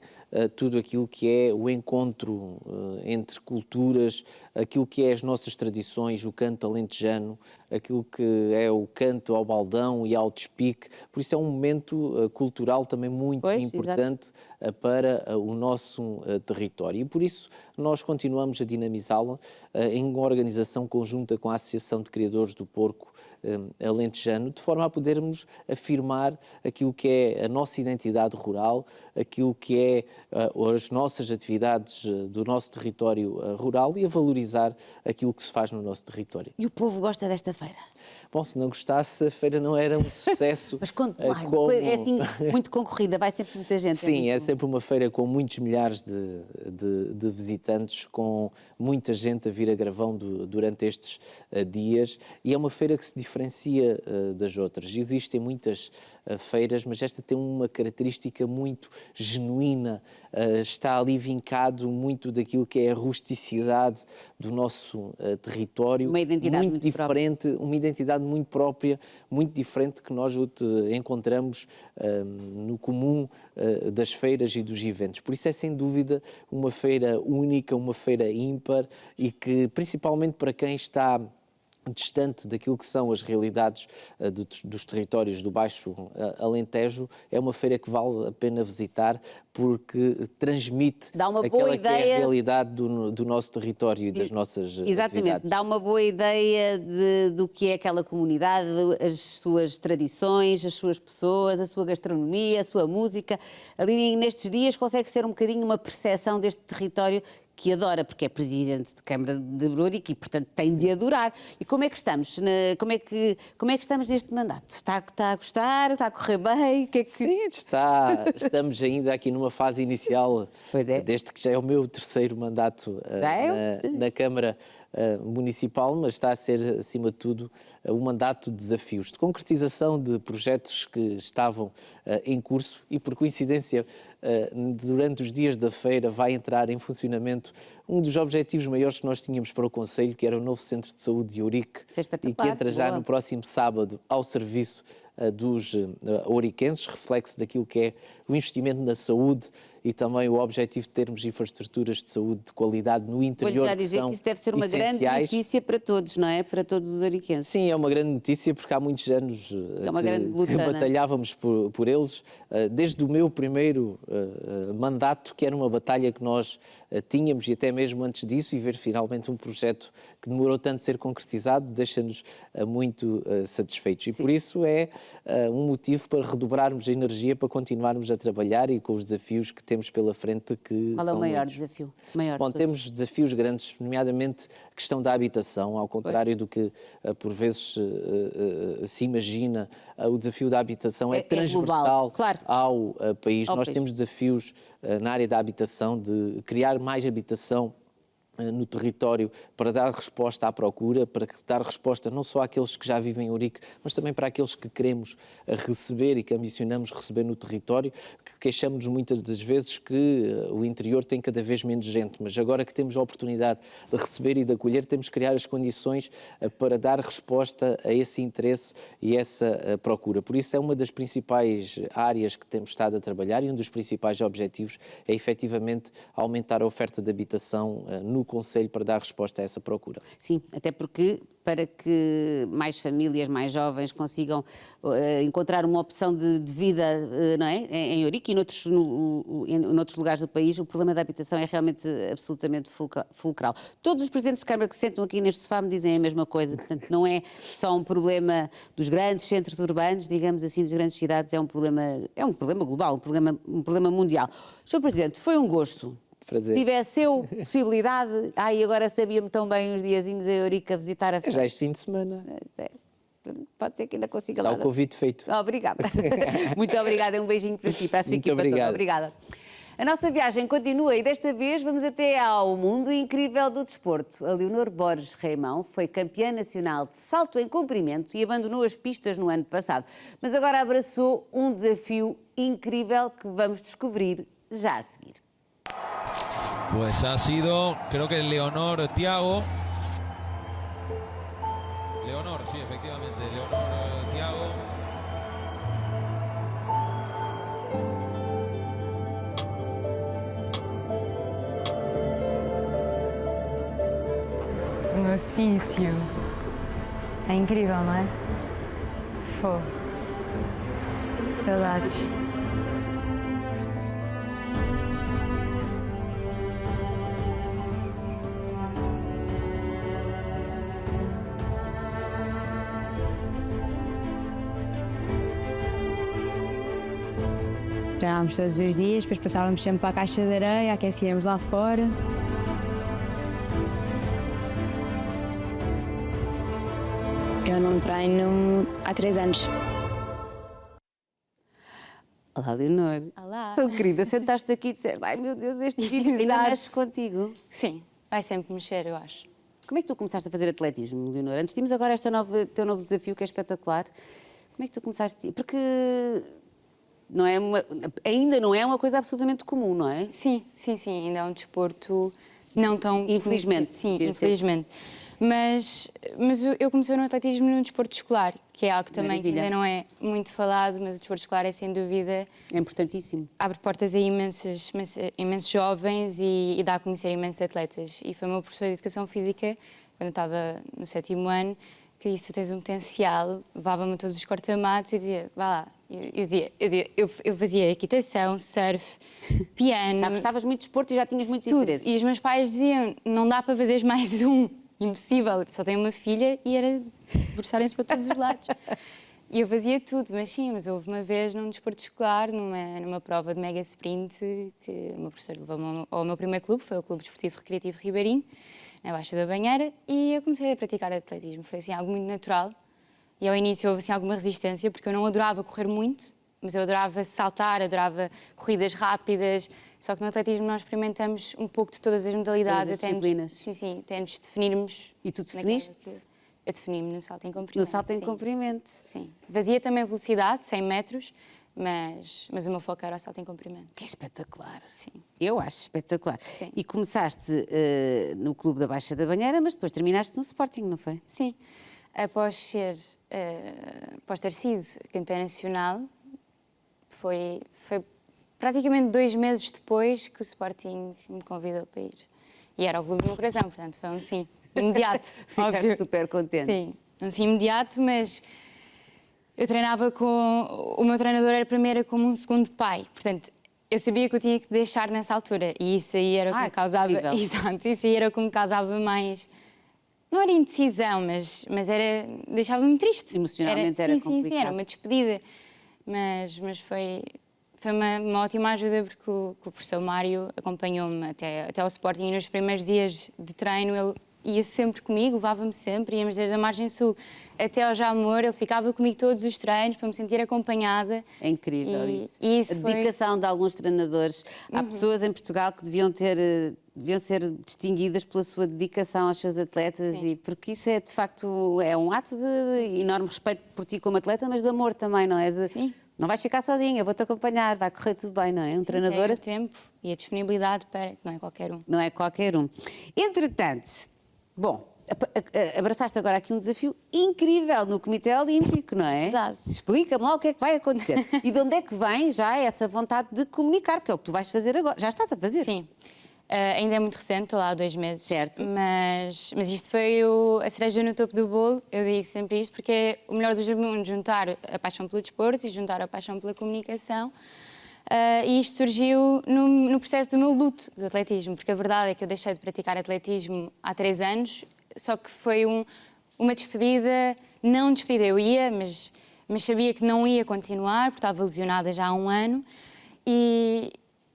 tudo aquilo que é o encontro entre culturas, aquilo que é as nossas tradições, o canto alentejano, aquilo que é o canto ao baldão e ao despique. Por isso é um momento cultural também muito importante para o nosso território. E por isso nós continuamos a dinamizá-la em organização conjunta com a Associação de Criadores do Porco alentejano, de forma a podermos afirmar aquilo que é a nossa identidade rural, aquilo que é as nossas atividades do nosso território rural e a valorizar aquilo que se faz no nosso território. E o povo gosta desta feira? Bom, se não gostasse, a feira não era um sucesso. Mas conte lá, como... é assim muito concorrida, vai sempre muita gente. Sim, é sempre uma feira com muitos milhares de visitantes, com muita gente a vir a Gravão durante estes dias, e é uma feira que se diferencia das outras. Existem muitas feiras, mas esta tem uma característica muito genuína, está ali vincado muito daquilo que é a rusticidade do nosso território. Uma identidade muito diferente, própria. Uma identidade muito própria, muito diferente que nós encontramos no comum das feiras e dos eventos. Por isso é sem dúvida uma feira única, uma feira ímpar e que principalmente para quem está distante daquilo que são as realidades dos territórios do Baixo Alentejo, é uma feira que vale a pena visitar porque transmite aquela que é a realidade do nosso território e das nossas Exatamente, atividades. Dá uma boa ideia do que é aquela comunidade, as suas tradições, as suas pessoas, a sua gastronomia, a sua música. Ali nestes dias consegue ser um bocadinho uma percepção deste território que adora, porque é presidente de Câmara de Brurique e, portanto, tem de adorar. E como é que estamos? Como é que estamos neste mandato? Está a gostar? Está a correr bem? Sim, estamos ainda aqui numa fase inicial, desde que já é o meu terceiro mandato na Câmara Municipal, mas está a ser, acima de tudo, um mandato de desafios, de concretização de projetos que estavam em curso e, por coincidência, durante os dias da feira vai entrar em funcionamento um dos objetivos maiores que nós tínhamos para o Concelho, que era o novo Centro de Saúde de Ourique, e que entra já no próximo sábado ao serviço dos ouriquenses, reflexo daquilo que é o investimento na saúde e também o objetivo de termos infraestruturas de saúde de qualidade no interior. Vou-lhe já dizer que isso deve ser uma grande notícia para todos, não é? Para todos os ouriquenses. Sim, é uma grande notícia porque há muitos anos que batalhávamos por eles, desde o meu primeiro mandato, que era uma batalha que nós tínhamos e até mesmo antes disso, e ver finalmente um projeto que demorou tanto a ser concretizado deixa-nos muito satisfeitos. E por isso é um motivo para redobrarmos a energia, para continuarmos a trabalhar e com os desafios que temos pela frente. Qual é o maior desafio? Bom, temos desafios grandes, nomeadamente a questão da habitação, ao contrário do que por vezes se imagina, o desafio da habitação é transversal ao país. Nós temos desafios na área da habitação, de criar mais habitação no território para dar resposta à procura, para dar resposta não só àqueles que já vivem em Ourique, mas também para aqueles que queremos receber e que ambicionamos receber no território, que queixamos-nos muitas das vezes que o interior tem cada vez menos gente, mas agora que temos a oportunidade de receber e de acolher, temos que criar as condições para dar resposta a esse interesse e essa procura. Por isso é uma das principais áreas que temos estado a trabalhar e um dos principais objetivos é efetivamente aumentar a oferta de habitação no Concelho para dar resposta a essa procura. Sim, até porque para que mais famílias, mais jovens consigam encontrar uma opção de vida, não é? Em Ourique e noutros lugares do país, o problema da habitação é realmente absolutamente fulcral. Todos os presidentes de Câmara que se sentam aqui neste sofá me dizem a mesma coisa, portanto não é só um problema dos grandes centros urbanos, digamos assim, das grandes cidades, é um problema global, um problema mundial. Sr. Presidente, foi um gosto. Prazer. Tivesse eu possibilidade, agora sabia-me tão bem uns diazinhos em Ourique a visitar a feira. Já este fim de semana. Pode ser que ainda consiga lá. Está o convite feito. Obrigada. Muito obrigada, um beijinho para si, para a sua equipa toda. Obrigada. A nossa viagem continua e desta vez vamos até ao mundo incrível do desporto. A Leonor Borges Reimão foi campeã nacional de salto em comprimento e abandonou as pistas no ano passado, mas agora abraçou um desafio incrível que vamos descobrir já a seguir. Pues ha sido, creo que Leonor Thiago. Leonor, sí, efectivamente, Leonor Thiago. No sítio. É incrível, não é? Fogo. Saudades. Treinávamos todos os dias, depois passávamos sempre para a caixa de areia, aquecíamos lá fora. Eu não treino há 3 anos. Olá, Leonor. Olá. Tão querida, sentaste aqui e disseste, ai meu Deus, este vídeo ainda Exato. mexe contigo. Sim, vai sempre mexer, eu acho. Como é que tu começaste a fazer atletismo, Leonor? Antes tínhamos agora teu novo desafio, que é espetacular. Como é que tu começaste? Porque não é ainda não é uma coisa absolutamente comum, não é? Sim, ainda é um desporto não tão... Infelizmente. Sim, devia ser. infelizmente. Mas eu comecei no atletismo no desporto escolar, que é algo que também Maravilha. ainda não é muito falado, mas o desporto escolar é sem dúvida... É importantíssimo. Abre portas a imensos jovens e dá a conhecer imensos atletas. E foi o meu professor de Educação Física, quando eu estava no 7º ano, que disse, tu tens um potencial, levava-me a todos os cortamatos e dizia, vá lá. Eu fazia equitação, surf, piano... Já gostavas muito de desporto e já tinhas muitos tudo. interesses. E os meus pais diziam, não dá para fazeres mais um, impossível, só tenho uma filha e era debruçarem-se para todos os lados. E eu fazia tudo, mas houve uma vez num desporto escolar, numa prova de mega sprint, que o meu professor levou-me ao meu primeiro clube, foi o Clube Desportivo Recreativo Ribeirinho, na Baixa da Banheira, e eu comecei a praticar atletismo. Foi assim algo muito natural. E ao início houve assim alguma resistência, porque eu não adorava correr muito, mas eu adorava saltar, adorava corridas rápidas. Só que no atletismo nós experimentamos um pouco de todas as modalidades. Todas as disciplinas. Sim, até nos definirmos. E tu definiste? Eu defini-me no salto em comprimento. No salto em sim. comprimento. Sim. Fazia também velocidade, 100 metros, mas o meu foco era o salto em comprimento. Que é espetacular. Sim. Eu acho espetacular. Sim. E começaste no Clube da Baixa da Banheira, mas depois terminaste no Sporting, não foi? Sim. Após ter sido campeã nacional, foi praticamente 2 meses depois que o Sporting me convidou para ir. E era o clube do meu coração, portanto foi um sim imediato. Ficaste óbvio. super contente. Sim, um sim imediato, mas eu treinava com... O meu treinador era para mim era como um segundo pai, portanto eu sabia que eu tinha que deixar nessa altura e isso aí era o que me causava... incrível. Exato, isso aí era o que me causava mais... Não era indecisão, mas era... deixava-me triste. Emocionalmente era sim, complicado. era uma despedida. Mas foi uma ótima ajuda porque o professor Mário acompanhou-me até ao Sporting e nos primeiros dias de treino ele ia sempre comigo, levava-me sempre, íamos desde a Margem Sul até ao Jamor, ele ficava comigo todos os treinos para me sentir acompanhada. É incrível isso. E isso a dedicação de alguns treinadores. Há pessoas em Portugal que deviam ser distinguidas pela sua dedicação aos seus atletas, e porque isso é, de facto, é um ato de enorme respeito por ti como atleta, mas de amor também, não é? Sim. Não vais ficar sozinha, vou-te acompanhar, vai correr tudo bem, não é? Treinador... Tem o tempo e a disponibilidade para... que não é qualquer um. Não é qualquer um. Entretanto, bom, abraçaste agora aqui um desafio incrível no Comitê Olímpico, não é? Verdade. Explica-me lá o que é que vai acontecer. E de onde é que vem já essa vontade de comunicar, porque é o que tu vais fazer agora. Já estás a fazer? Sim. Ainda é muito recente, estou lá há 2 meses. Certo. Mas isto foi a cereja no topo do bolo, eu digo sempre isto, porque é o melhor dos mundos, juntar a paixão pelo desporto e juntar a paixão pela comunicação. E isto surgiu no processo do meu luto do atletismo, porque a verdade é que eu deixei de praticar atletismo há 3 anos, só que foi uma despedida, não despedida, eu ia, mas sabia que não ia continuar, porque estava lesionada já há 1 ano,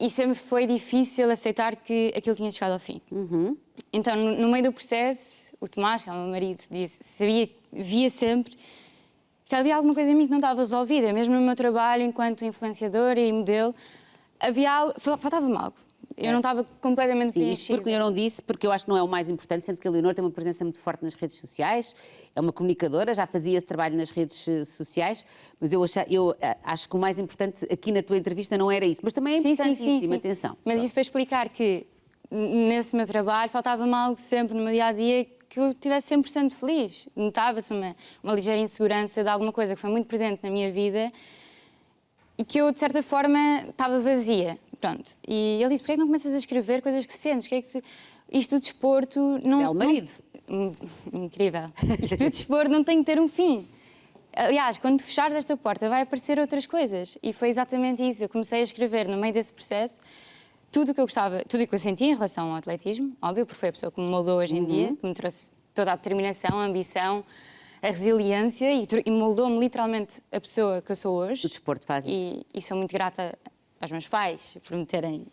e sempre foi difícil aceitar que aquilo tinha chegado ao fim. Então, no meio do processo, o Tomás, que é o meu marido, via sempre que havia alguma coisa em mim que não estava resolvida. Mesmo no meu trabalho, enquanto influenciadora e modelo, faltava-me algo. Eu não estava completamente Sim, isto preenchida. porque eu não disse, porque eu acho que não é o mais importante, sendo que a Leonor tem uma presença muito forte nas redes sociais, é uma comunicadora, já fazia esse trabalho nas redes sociais, mas eu acho que o mais importante aqui na tua entrevista não era isso, mas também é importantíssimo, atenção. Mas isto para explicar que nesse meu trabalho faltava-me algo sempre no meu dia-a-dia que eu estivesse 100% feliz. Notava-se uma ligeira insegurança de alguma coisa que foi muito presente na minha vida e que eu, de certa forma, estava vazia. Pronto. E ele disse, porquê é que não começas a escrever coisas que sentes? Isto do desporto não... Belo marido. Incrível. Isto do desporto não tem que ter um fim. Aliás, quando fechares esta porta vai aparecer outras coisas. E foi exatamente isso. Eu comecei a escrever no meio desse processo tudo o que eu gostava, tudo o que eu sentia em relação ao atletismo, óbvio, porque foi a pessoa que me moldou hoje em dia, que me trouxe toda a determinação, a ambição, a resiliência e moldou-me literalmente a pessoa que eu sou hoje. O desporto faz isso. E sou muito grata aos meus pais por me terem,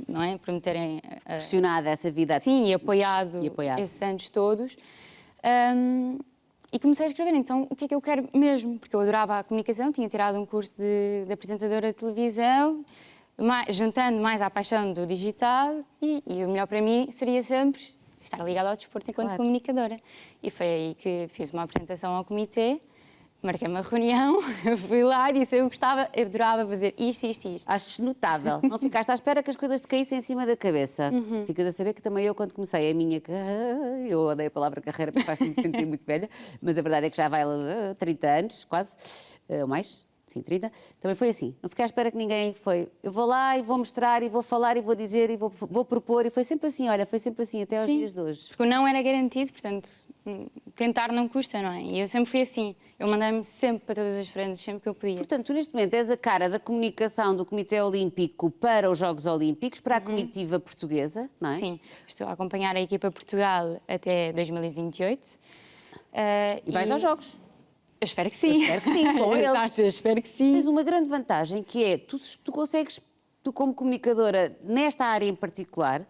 não é? Por me terem Pressionada essa vida. sim, e apoiado, apoiado. esses anos todos. E comecei a escrever, então, o que é que eu quero mesmo? Porque eu adorava a comunicação, tinha tirado um curso de apresentadora de televisão, juntando mais à paixão do digital, e o melhor para mim seria sempre estar ligada ao desporto enquanto comunicadora. E foi aí que fiz uma apresentação ao comitê, marquei uma reunião, fui lá e disse eu adorava fazer isto, isto e isto. Acho notável. Não ficaste à espera que as coisas te caíssem em cima da cabeça. Ficas a saber que também eu, quando comecei a minha carreira, eu odeio a palavra carreira porque faz-me sentir muito velha, mas a verdade é que já vai 30 anos, quase, ou mais. Sim, 30. Também foi assim. Não fiquei à espera que ninguém foi. Eu vou lá e vou mostrar e vou falar e vou dizer e vou propor. E foi sempre assim, olha, foi sempre assim até aos dias de hoje. Porque o não era garantido, portanto, tentar não custa, não é? E eu sempre fui assim. Eu mandei-me sempre para todas as frentes, sempre que eu podia. Portanto, tu neste momento és a cara da comunicação do Comitê Olímpico para os Jogos Olímpicos, para a comitiva portuguesa, não é? Sim, estou a acompanhar a equipa Portugal até 2028. E vais aos Jogos. Eu espero que sim. Eu espero que sim, com eles. Exato, eu espero que sim. Tens uma grande vantagem que é, tu consegues, tu como comunicadora, nesta área em particular,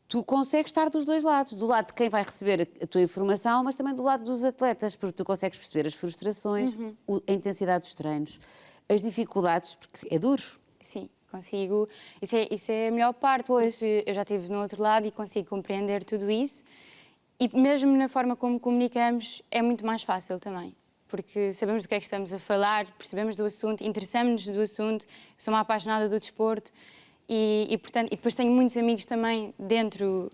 tu consegues estar dos dois lados, do lado de quem vai receber a tua informação, mas também do lado dos atletas, porque tu consegues perceber as frustrações, a intensidade dos treinos, as dificuldades, porque é duro. Sim, consigo. Isso é a melhor parte, porque eu já estive no outro lado e consigo compreender tudo isso. E mesmo na forma como comunicamos, é muito mais fácil também. Porque sabemos do que é que estamos a falar, percebemos do assunto, interessamos-nos do assunto, sou uma apaixonada do desporto e depois tenho muitos amigos também dentro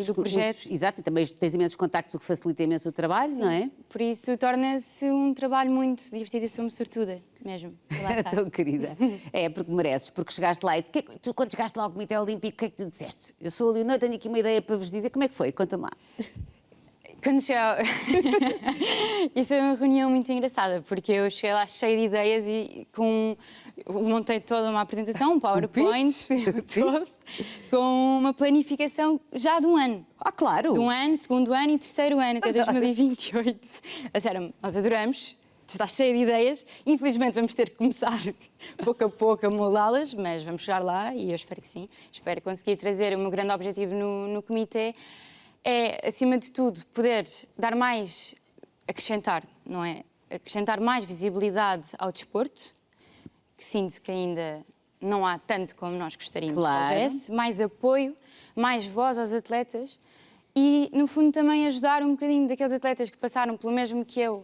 do projeto. Exato, e também tens imensos contactos, o que facilita imenso o trabalho, não é? Por isso torna-se um trabalho muito divertido, eu sou uma sortuda mesmo. Tão querida. É, porque mereces, porque chegaste lá e tu, quando chegaste lá ao Comitê Olímpico, o que é que tu disseste? Eu sou a Leonor, tenho aqui uma ideia para vos dizer, como é que foi? Conta-me lá. Quando cheguei Isto é uma reunião muito engraçada, porque eu cheguei lá cheia de ideias e montei toda uma apresentação, um PowerPoint, todo, com uma planificação já de um ano. Ah, claro! De um ano, segundo ano e terceiro ano, até 2028. Disseram-me, nós adoramos, tu estás cheia de ideias, infelizmente vamos ter que começar pouco a pouco a moldá-las, mas vamos chegar lá e eu espero que sim. Espero conseguir trazer o meu grande objetivo no comitê. É, acima de tudo, poder dar mais, acrescentar, não é? Acrescentar mais visibilidade ao desporto, que sinto que ainda não há tanto como nós gostaríamos que houvesse, mais apoio, mais voz aos atletas e, no fundo, também ajudar um bocadinho daqueles atletas que passaram pelo mesmo que eu,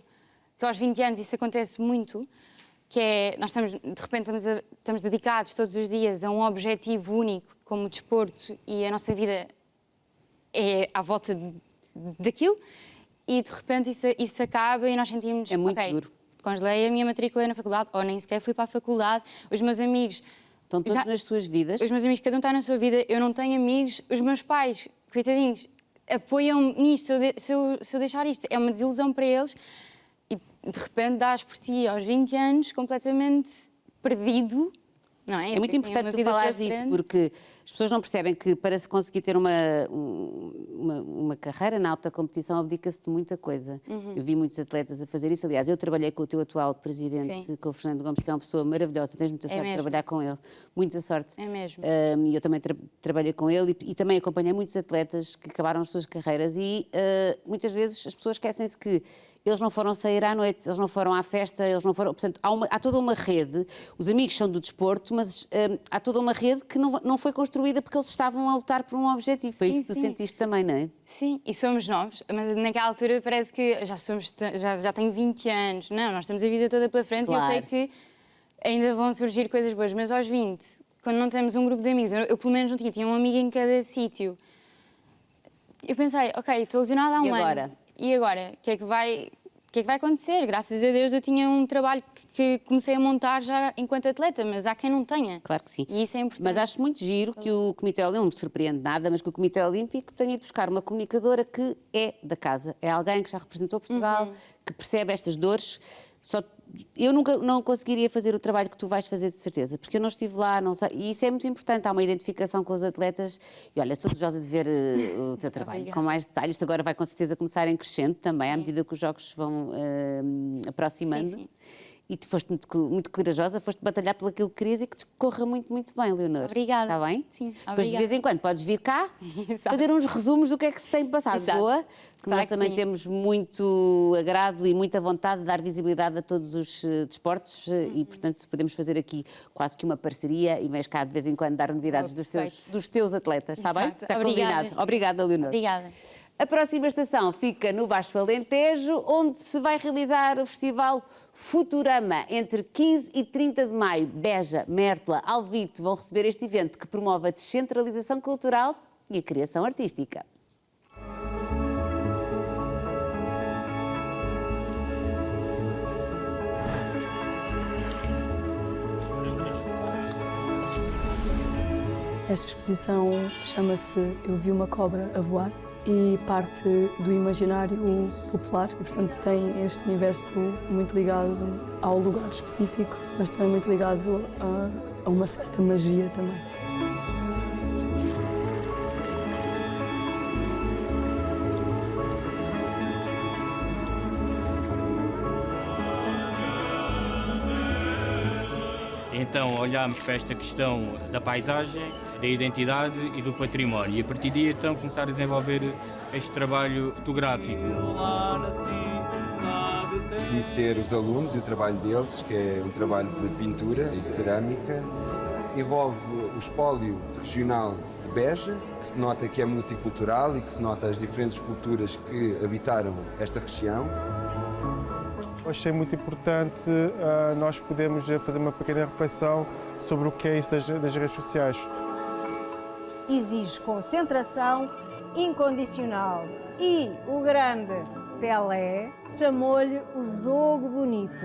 que aos 20 anos isso acontece muito, que é, nós estamos, de repente estamos dedicados todos os dias a um objetivo único como o desporto e a nossa vida é à volta daquilo e de repente isso acaba e nós sentimos... É muito duro. Congelei a minha matrícula na faculdade ou nem sequer fui para a faculdade. Os meus amigos... Estão todos nas suas vidas. Os meus amigos, cada um está na sua vida. Eu não tenho amigos. Os meus pais, coitadinhos, apoiam-me nisto. Se eu deixar isto, é uma desilusão para eles. E de repente dás por ti aos 20 anos completamente perdido. Não é? É muito importante tu falares disso, porque as pessoas não percebem que para se conseguir ter uma carreira na alta competição abdica-se de muita coisa. Eu vi muitos atletas a fazer isso. Aliás, eu trabalhei com o teu atual presidente, com o Fernando Gomes, que é uma pessoa maravilhosa. Tens muita sorte de trabalhar com ele. Muita sorte. É mesmo. E eu também trabalhei com ele e também acompanhei muitos atletas que acabaram as suas carreiras e muitas vezes as pessoas esquecem-se que eles não foram sair à noite, eles não foram à festa, eles não foram... Portanto, há toda uma rede, os amigos são do desporto, mas há toda uma rede que não foi construída porque eles estavam a lutar por um objetivo. Foi isso que tu sentiste também, não é? Sim, e somos novos, mas naquela altura parece que já tenho 20 anos. Não, nós temos a vida toda pela frente e eu sei que ainda vão surgir coisas boas, mas aos 20, quando não temos um grupo de amigos, eu pelo menos não tinha um amigo em cada sítio. Eu pensei, ok, estou lesionada há um ano. E agora? O que é que vai acontecer? Graças a Deus eu tinha um trabalho que comecei a montar já enquanto atleta, mas há quem não tenha. Claro que sim. E isso é importante. Mas acho muito giro que o Comitê Olímpico, não me surpreende nada, mas que o Comitê Olímpico tenha ido buscar uma comunicadora que é da casa. É alguém que já representou Portugal, que percebe estas dores. Eu não conseguiria fazer o trabalho que tu vais fazer, de certeza, porque eu não estive lá, não sei, e isso é muito importante, há uma identificação com os atletas, e olha, estou desejosa de ver o teu trabalho com mais detalhes. Isto agora vai com certeza começar em crescente também, à medida que os jogos vão aproximando. Sim. e tu foste muito corajosa, foste batalhar por aquilo que querias e que te corra muito, muito bem, Leonor. Obrigada. Está bem? Sim, Depois de vez em quando podes vir cá Exato. fazer uns resumos do que é que se tem passado. Exato. Boa, que Claro nós que também sim. temos muito agrado e muita vontade de dar visibilidade a todos os desportos e, portanto, podemos fazer aqui quase que uma parceria e vens cá de vez em quando dar novidades dos teus atletas, está bem? Exato. Está Obrigada. combinado. Obrigada, Leonor. Obrigada. A próxima estação fica no Baixo Alentejo, onde se vai realizar o festival Futurama. Entre 15 e 30 de maio, Beja, Mértola, Alvite vão receber este evento que promove a descentralização cultural e a criação artística. Esta exposição chama-se Eu Vi uma Cobra a Voar e parte do imaginário popular e, portanto, tem este universo muito ligado ao lugar específico, mas também muito ligado a uma certa magia também. Então olhámos para esta questão da paisagem, da identidade e do património e a partir daí então começar a desenvolver este trabalho fotográfico. Conhecer os alunos e o trabalho deles, que é um trabalho de pintura e de cerâmica. Envolve o espólio regional de Beja, que se nota que é multicultural e que se nota as diferentes culturas que habitaram esta região. Achei muito importante nós podermos fazer uma pequena reflexão sobre o que é isso das redes sociais. Exige concentração incondicional e o grande Pelé chamou-lhe o jogo bonito.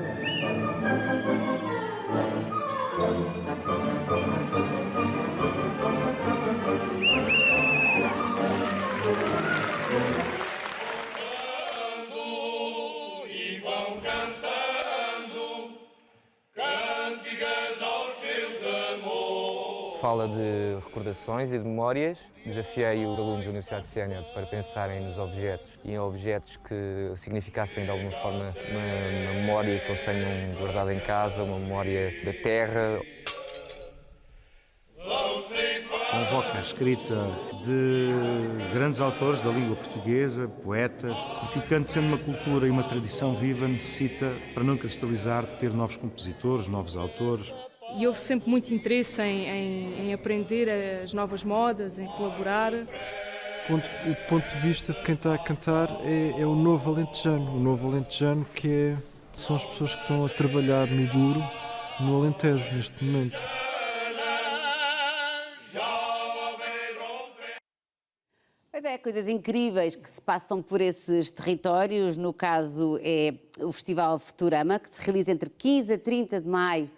Fala de recordações e de memórias. Desafiei os alunos da Universidade de Sénior para pensarem nos objetos e em objetos que significassem de alguma forma uma memória que eles tenham guardado em casa, uma memória da terra. Convoca a escrita de grandes autores da língua portuguesa, poetas, porque o canto, sendo uma cultura e uma tradição viva, necessita, para não cristalizar, ter novos compositores, novos autores. E houve sempre muito interesse em aprender as novas modas, em colaborar. O ponto de vista de quem está a cantar é o novo alentejano. O novo alentejano são as pessoas que estão a trabalhar no duro, no Alentejo, neste momento. Pois é, coisas incríveis que se passam por esses territórios. No caso é o Festival Futurama, que se realiza entre 15 a 30 de maio,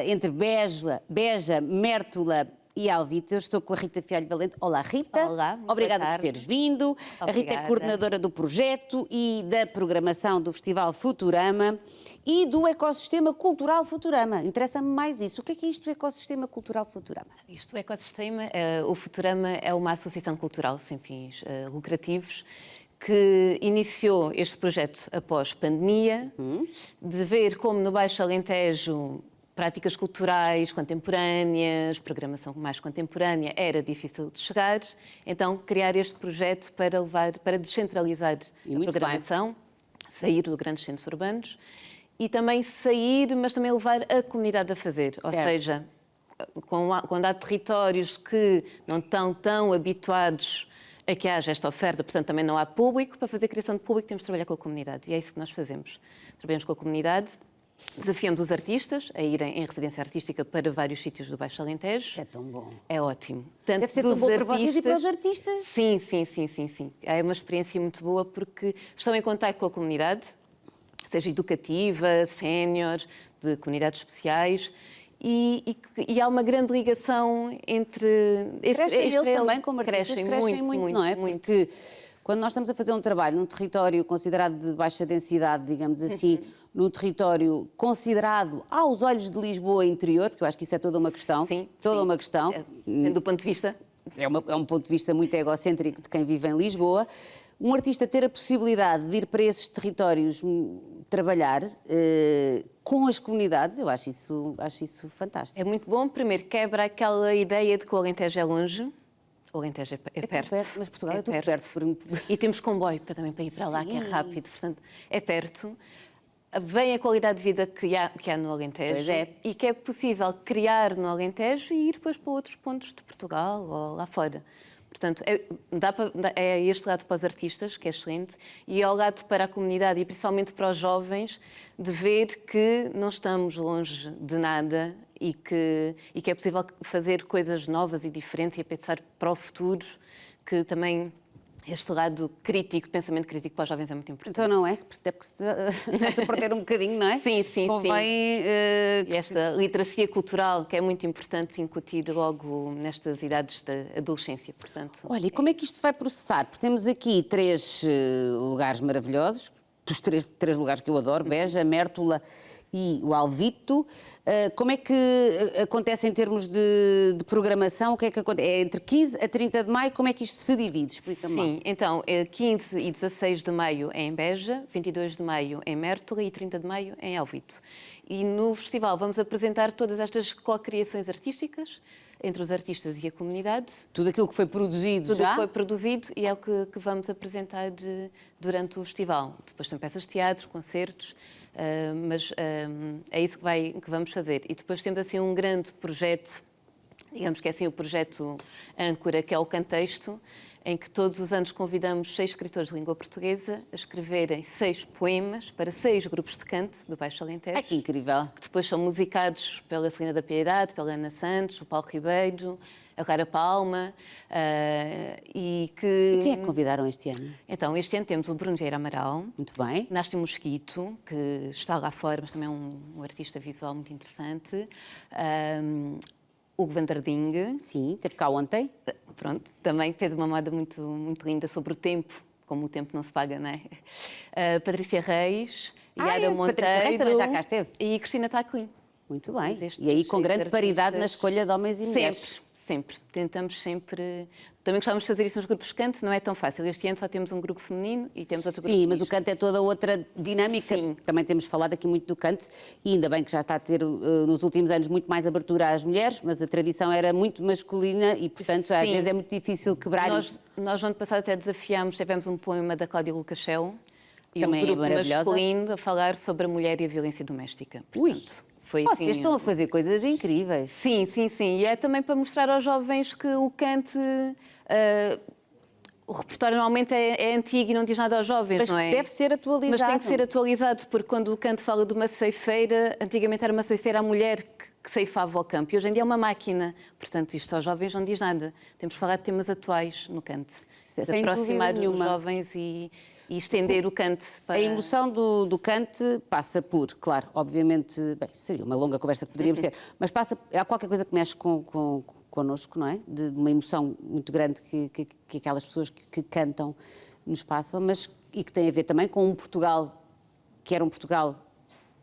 entre Beja, Mértola e Alvite. Eu estou com a Rita Fialho Valente. Olá, Rita. Olá, obrigada por teres vindo. Obrigada. A Rita é coordenadora do projeto e da programação do Festival Futurama e do ecossistema cultural Futurama. Interessa-me mais isso. O que é isto do ecossistema cultural Futurama? Isto, o ecossistema, o Futurama é uma associação cultural sem fins lucrativos que iniciou este projeto após pandemia, de ver como no Baixo Alentejo práticas culturais contemporâneas, programação mais contemporânea era difícil de chegar, então criar este projeto para descentralizar a programação, sair dos grandes centros urbanos e também sair, mas também levar a comunidade a fazer, ou seja, quando há territórios que não estão tão habituados a que haja esta oferta, portanto também não há público, para fazer criação de público temos de trabalhar com a comunidade e é isso que nós fazemos. Trabalhamos com a comunidade, desafiamos os artistas a irem em residência artística para vários sítios do Baixo Alentejo. Isso é tão bom. É ótimo. Deve ser tão bom para vocês e para os artistas. Sim. É uma experiência muito boa porque estão em contato com a comunidade, seja educativa, sénior, de comunidades especiais, e há uma grande ligação entre... Crescem eles também como artistas, crescem muito, não é? Muito. Porque quando nós estamos a fazer um trabalho num território considerado de baixa densidade, digamos assim, num território considerado aos olhos de Lisboa interior, porque eu acho que isso é toda uma questão. Uma questão. Do ponto de vista... É um ponto de vista muito egocêntrico de quem vive em Lisboa. um artista ter a possibilidade de ir para esses territórios trabalhar com as comunidades, eu acho isso fantástico. É muito bom. Primeiro, quebra aquela ideia de que o Alentejo é longe. O Alentejo é perto. Mas Portugal é tudo perto. E temos comboio também para ir para lá, que é rápido. Portanto, é perto. Vem a qualidade de vida que há no Alentejo. Pois é. E que é possível criar no Alentejo e ir depois para outros pontos de Portugal ou lá fora. Portanto, é este lado para os artistas, que é excelente, e é o lado para a comunidade e principalmente para os jovens, de ver que não estamos longe de nada e que é possível fazer coisas novas e diferentes e a pensar para o futuro, que também este lado crítico, pensamento crítico para os jovens é muito importante. Então não é? Até porque está-se a perder um bocadinho, não é? Sim, sim, Convém, sim. E esta literacia cultural, que é muito importante incutir logo nestas idades da adolescência, portanto... Olha, e como é que isto se vai processar? Porque temos aqui 3 lugares maravilhosos, dos 3 lugares que eu adoro, Beja, Mértola e o Alvito. Como é que acontece em termos de programação? O que é que acontece? É entre 15 a 30 de maio, como é que isto se divide? Explica-me lá. Sim, então, 15 e 16 de maio é em Beja, 22 de maio em Mértola e 30 de maio em Alvito. E no festival vamos apresentar todas estas co-criações artísticas entre os artistas e a comunidade. Tudo aquilo que foi produzido Tudo já? que foi produzido e é o que vamos apresentar durante o festival. Depois tem peças de teatro, concertos, mas é isso que vamos fazer. E depois temos assim um grande projeto, digamos que é assim o projeto âncora, que é o Cantexto, em que todos os anos convidamos 6 escritores de língua portuguesa a escreverem 6 poemas para 6 grupos de canto do Baixo Alentejo. Que incrível! Que depois são musicados pela Celina da Piedade, pela Ana Santos, o Paulo Ribeiro, a Clara Palma E quem é que convidaram este ano? Então, este ano temos o Bruno Vieira Amaral. Muito bem. Nácio Mosquito, que está lá fora, mas também é um artista visual muito interessante. Hugo Vanderding. Sim, esteve cá ontem. Pronto, também fez uma moda muito, muito linda sobre o tempo, como o tempo não se paga, não é? Patrícia Reis, Yara Monteiro. Patrícia Reis também já cá esteve. E Cristina Taclin. Muito bem. E aí com grande paridade na escolha de homens e mulheres. Sempre. Tentamos sempre... Também gostávamos de fazer isso nos grupos de canto, não é tão fácil. Este ano só temos um grupo feminino e temos outro grupo Sim, mas o canto é toda outra dinâmica. Sim. Também temos falado aqui muito do canto e ainda bem que já está a ter, nos últimos anos, muito mais abertura às mulheres, mas a tradição era muito masculina e, portanto, às vezes é muito difícil quebrar isso. Nós, no ano passado, até desafiámos, tivemos um poema da Cláudia Lucachel e também um grupo maravilhosa. masculino a falar sobre a mulher e a violência doméstica. Portanto, Vocês estão a fazer coisas incríveis. Sim. E é também para mostrar aos jovens que o canto... o repertório normalmente é antigo e não diz nada aos jovens, mas não é? Deve ser atualizado. Mas tem que ser atualizado, porque quando o canto fala de uma ceifeira, antigamente era uma ceifeira a mulher que ceifava o campo e hoje em dia é uma máquina. Portanto, isto aos jovens não diz nada. Temos que falar de temas atuais no canto. De aproximar os jovens e estender o cante para... A emoção do cante passa por, claro, obviamente, bem, seria uma longa conversa que poderíamos ter, mas há qualquer coisa que mexe connosco, não é? De uma emoção muito grande que aquelas pessoas que cantam nos passam, e que tem a ver também com um Portugal que era um Portugal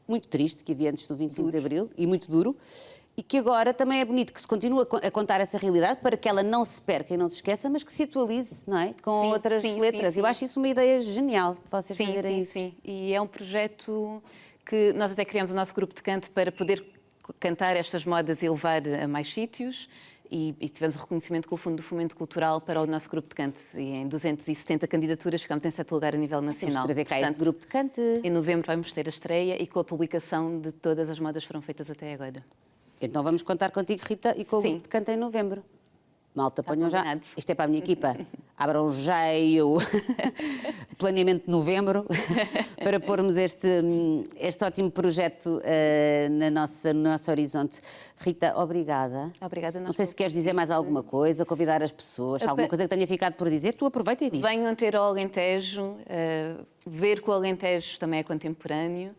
muito triste, que havia antes do 25 de Abril, e muito duro, e que agora também é bonito que se continue a contar essa realidade para que ela não se perca e não se esqueça, mas que se atualize, não é? Com outras letras. Eu acho isso uma ideia genial de vocês fazerem isso. Sim. E é um projeto que nós até criamos o nosso grupo de canto para poder cantar estas modas e levar a mais sítios. E tivemos o reconhecimento com o Fundo do Fomento Cultural para o nosso grupo de canto. E em 270 candidaturas ficámos em 7º lugar a nível nacional. Temos que trazer cá esse grupo de canto. Em novembro vamos ter a estreia e com a publicação de todas as modas que foram feitas até agora. Então vamos contar contigo, Rita, e com o grupo de canto em novembro. Malta, ponham já. Isto é para a minha equipa. Abram já o planeamento de novembro para pormos este ótimo projeto no nosso horizonte. Rita, obrigada. Obrigada. Não sei se queres dizer mais alguma coisa, convidar as pessoas, alguma coisa que tenha ficado por dizer, tu aproveita e diz. Venham ter ao Alentejo, ver que o Alentejo também é contemporâneo.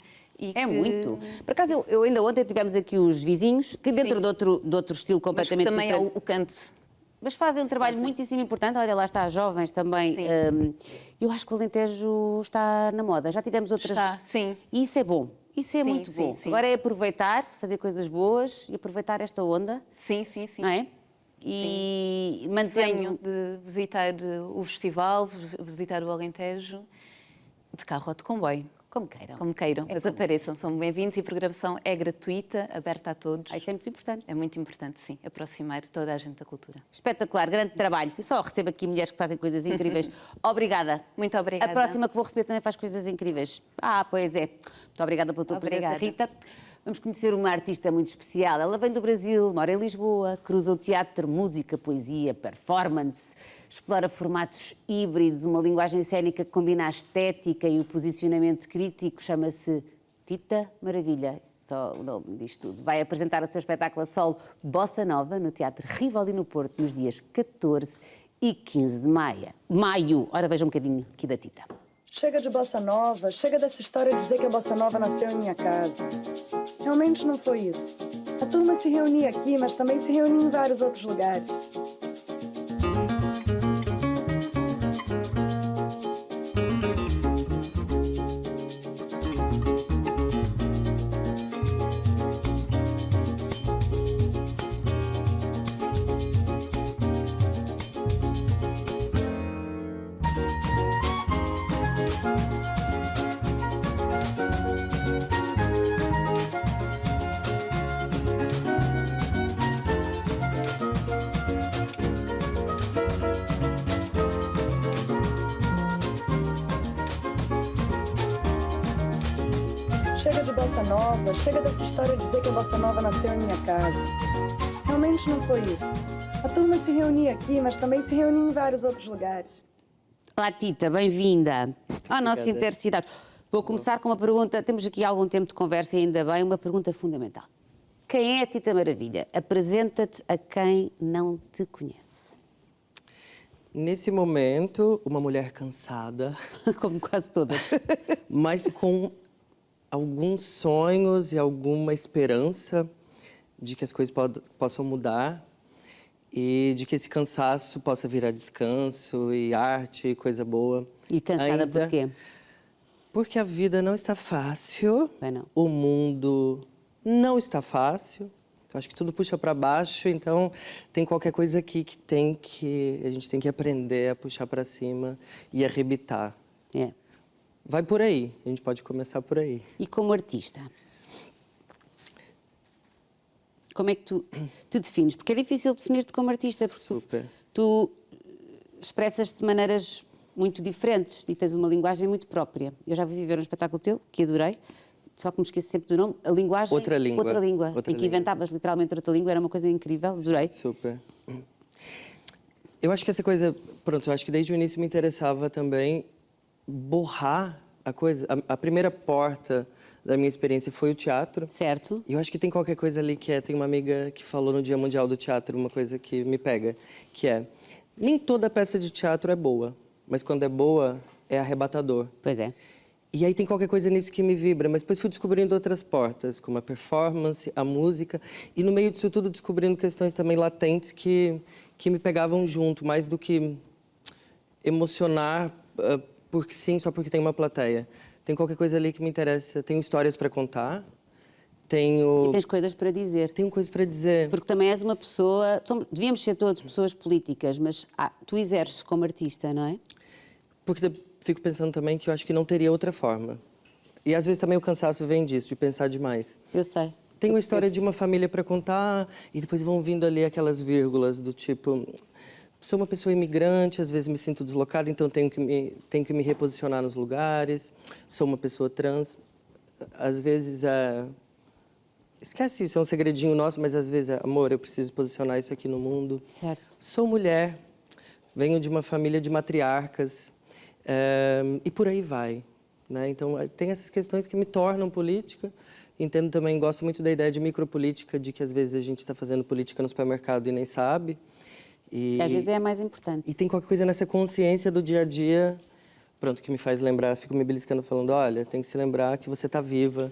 Muito. Por acaso, eu ainda ontem tivemos aqui uns vizinhos que dentro de outro estilo completamente também diferente. Também é o canto. Mas fazem um trabalho muitíssimo importante. Olha, lá está, jovens também. Eu acho que o Alentejo está na moda. Já tivemos outras... Está, sim. E isso é bom. Isso é muito bom. Sim. Agora é aproveitar, fazer coisas boas e aproveitar esta onda. Sim. Não é? e Venho mantendo... de visitar o festival, visitar o Alentejo, de carro ou de comboio. Como queiram. Como queiram, É mas como- apareçam, são bem-vindos e a programação é gratuita, aberta a todos. Isso é muito importante. É muito importante, sim, aproximar toda a gente da cultura. Espetacular, grande trabalho. Eu só recebo aqui mulheres que fazem coisas incríveis. Obrigada. Muito obrigada. A próxima que vou receber também faz coisas incríveis. Ah, pois é. Muito obrigada pela tua presença, Rita. Vamos conhecer uma artista muito especial. Ela vem do Brasil, mora em Lisboa, cruza o teatro, música, poesia, performance, explora formatos híbridos, uma linguagem cénica que combina a estética e o posicionamento crítico, chama-se Tita Maravilha. Só o nome diz tudo. Vai apresentar o seu espetáculo a solo Bossa Nova no Teatro Rivoli no Porto nos dias 14 e 15 de maio. Ora, veja um bocadinho aqui da Tita. Chega de bossa nova, chega dessa história de dizer que a bossa nova nasceu em minha casa. Realmente não foi isso. A turma se reunia aqui, mas também se reunia em vários outros lugares. Chega de bossa nova, chega dessa história de dizer que a bossa nova nasceu em minha casa. Realmente não foi isso. A turma se reunia aqui, mas também se reunia em vários outros lugares. Olá, Tita, bem-vinda à nossa Obrigada. Intercidade. Vou começar com uma pergunta, temos aqui algum tempo de conversa e ainda bem, uma pergunta fundamental. Quem é a Tita Maravilha? Apresenta-te a quem não te conhece. Nesse momento, uma mulher cansada. Como quase todas. Mas com alguns sonhos e alguma esperança de que as coisas possam mudar e de que esse cansaço possa virar descanso e arte e coisa boa. E cansada por quê? Porque a vida não está fácil, não. O mundo não está fácil. Eu acho que tudo puxa para baixo, então tem qualquer coisa aqui que a gente tem que aprender a puxar para cima e arrebitar. É. Vai por aí, a gente pode começar por aí. E como artista? Como é que tu te defines? Porque é difícil definir-te como artista, porque tu expressas-te de maneiras muito diferentes e tens uma linguagem muito própria. Eu já vi ver um espetáculo teu, que adorei, só que me esqueço sempre do nome, a linguagem... Outra língua. Em que inventavas literalmente outra língua, era uma coisa incrível, adorei. Super. Eu acho que essa coisa, pronto, eu acho que desde o início me interessava também borrar a coisa. A primeira porta da minha experiência foi o teatro. Certo. E eu acho que tem qualquer coisa ali que tem uma amiga que falou no Dia Mundial do Teatro, uma coisa que me pega, que é, nem toda peça de teatro é boa, mas quando é boa, é arrebatador. Pois é. E aí tem qualquer coisa nisso que me vibra, mas depois fui descobrindo outras portas, como a performance, a música, e no meio disso tudo descobrindo questões também latentes que me pegavam junto, mais do que emocionar porque sim, só porque tem uma plateia. Tem qualquer coisa ali que me interessa, tenho histórias para contar, tenho... E tens coisas para dizer. Tenho coisas para dizer. Porque também és uma pessoa... Devíamos ser todos pessoas políticas, mas tu exerces como artista, não é? Porque fico pensando também que eu acho que não teria outra forma. E às vezes também o cansaço vem disso, de pensar demais. Eu sei. Tem uma história de uma família para contar e depois vão vindo ali aquelas vírgulas do tipo... Sou uma pessoa imigrante, às vezes me sinto deslocada, então tenho que me reposicionar nos lugares. Sou uma pessoa trans. Às vezes esquece isso, é um segredinho nosso, mas às vezes amor, eu preciso posicionar isso aqui no mundo. Certo. Sou mulher, venho de uma família de matriarcas e por aí vai, né? Então tem essas questões que me tornam política. Entendo também, gosto muito da ideia de micropolítica, de que às vezes a gente está fazendo política no supermercado e nem sabe. Que às vezes é a mais importante. E tem qualquer coisa nessa consciência do dia a dia, pronto, que me faz lembrar, fico me beliscando falando, olha, tem que se lembrar que você está viva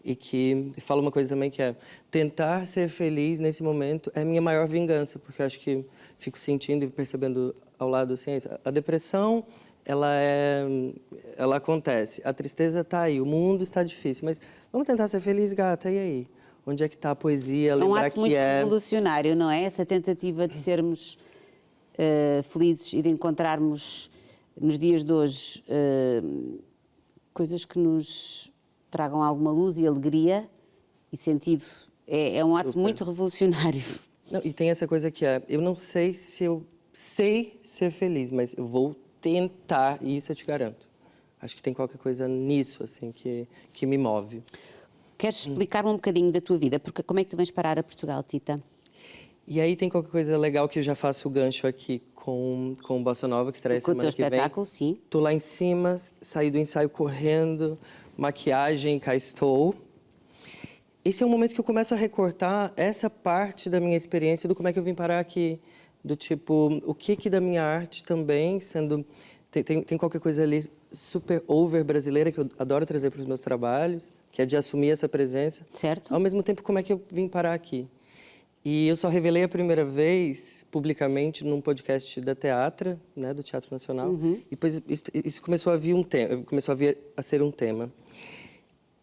e que... E falo uma coisa também que é, tentar ser feliz nesse momento é a minha maior vingança, porque eu acho que fico sentindo e percebendo ao lado assim, a depressão, ela acontece, a tristeza está aí, o mundo está difícil, mas vamos tentar ser feliz, gata, e aí? onde é que está a poesia, É um lembrar ato que muito é... revolucionário, não é? Essa tentativa de sermos felizes e de encontrarmos nos dias de hoje coisas que nos tragam alguma luz e alegria e sentido. É um ato muito revolucionário. Não, e tem essa coisa que é, eu não sei se eu sei ser feliz, mas eu vou tentar, e isso eu te garanto. Acho que tem qualquer coisa nisso, assim, que me move. Queres explicar-me um bocadinho da tua vida? Porque como é que tu vens parar a Portugal, Tita? E aí tem qualquer coisa legal que eu já faço o gancho aqui com o Bossa Nova, que estreia semana que vem. Com o teu espetáculo, sim. Tô lá em cima, saí do ensaio correndo, maquiagem, cá estou. Esse é um momento que eu começo a recortar essa parte da minha experiência, do como é que eu vim parar aqui. Do tipo, o que da minha arte também, sendo... Tem qualquer coisa ali super over brasileira, que eu adoro trazer para os meus trabalhos, que é de assumir essa presença. Certo. Ao mesmo tempo, como é que eu vim parar aqui? E eu só revelei a primeira vez, publicamente, num podcast da Teatra, né, do Teatro Nacional. E depois isso começou a vir a ser um tema.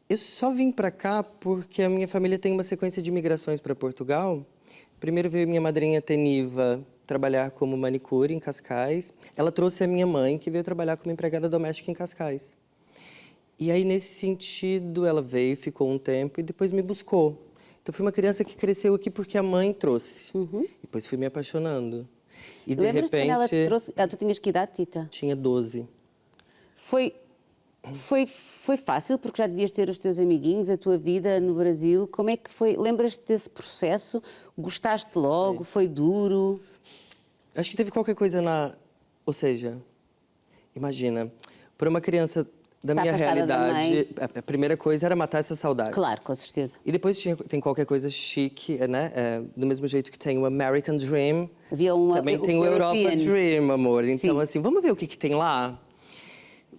Eu só vim para cá porque a minha família tem uma sequência de migrações para Portugal. Primeiro veio minha madrinha Teniva trabalhar como manicure em Cascais. Ela trouxe a minha mãe, que veio trabalhar como empregada doméstica em Cascais. E aí, nesse sentido, ela veio, ficou um tempo e depois me buscou. Então, fui uma criança que cresceu aqui porque a mãe trouxe. Depois fui me apaixonando. E, de Lembras-te repente... quando ela te trouxe? Tu tinhas que idade, Tita? Tinha 12. Foi fácil, porque já devias ter os teus amiguinhos, a tua vida no Brasil. Como é que foi? Lembras-te desse processo? Gostaste logo? Foi duro? Acho que teve qualquer coisa na... Ou seja, imagina, para uma criança da minha realidade, a primeira coisa era matar essa saudade. Claro, com certeza. E depois tem qualquer coisa chique, né? Do mesmo jeito que tem o American Dream, também tem o Europa Dream, amor. Então, assim, vamos ver o que tem lá?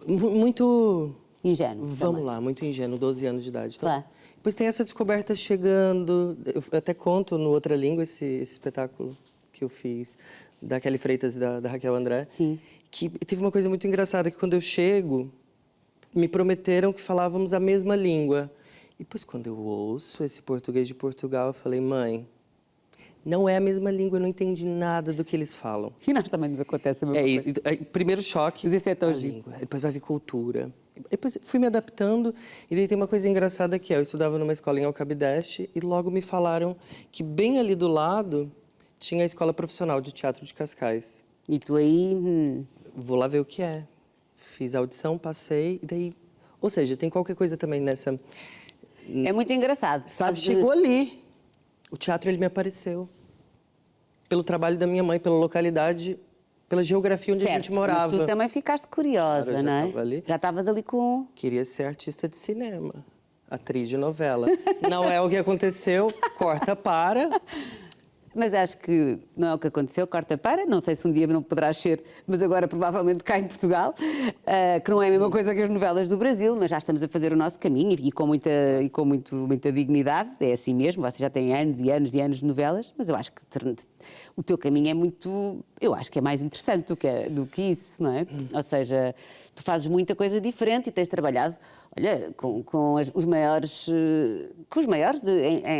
Muito... Ingênuo. Vamos lá, muito ingênuo, 12 anos de idade. Então, claro. Depois tem essa descoberta chegando. Eu até conto no Outra Língua esse espetáculo que eu fiz, da Kelly Freitas e da Raquel André. Sim. Que teve uma coisa muito engraçada, que quando eu chego, me prometeram que falávamos a mesma língua. E depois, quando eu ouço esse português de Portugal, eu falei, mãe, não é a mesma língua, eu não entendi nada do que eles falam. E nós também nos acontece a mesma coisa. Isso. Primeiro choque, mas isso é tão a língua. Depois vai vir cultura. Depois fui me adaptando. E daí tem uma coisa engraçada que eu estudava numa escola em Alcabideste e logo me falaram que bem ali do lado tinha a Escola Profissional de Teatro de Cascais. E tu aí... Vou lá ver o que é. Fiz a audição, passei, e daí... Ou seja, tem qualquer coisa também nessa... É muito engraçado. Sabe, chegou ali. O teatro, ele me apareceu. Pelo trabalho da minha mãe, pela localidade, pela geografia onde a gente morava. Mas tu também ficaste curiosa, Claro, não é? ali. Já estavas ali com... Queria ser artista de cinema, atriz de novela. Não é o que aconteceu, corta para... Mas acho que não é o que aconteceu, corta para, não sei se um dia não poderás ser, mas agora provavelmente cá em Portugal, que não é a mesma coisa que as novelas do Brasil, mas já estamos a fazer o nosso caminho e com muita dignidade, é assim mesmo, vocês já têm anos e anos e anos de novelas, mas eu acho que o teu caminho é muito, eu acho que é mais interessante do que isso, não é? Ou seja, tu fazes muita coisa diferente e tens trabalhado, olha, com os maiores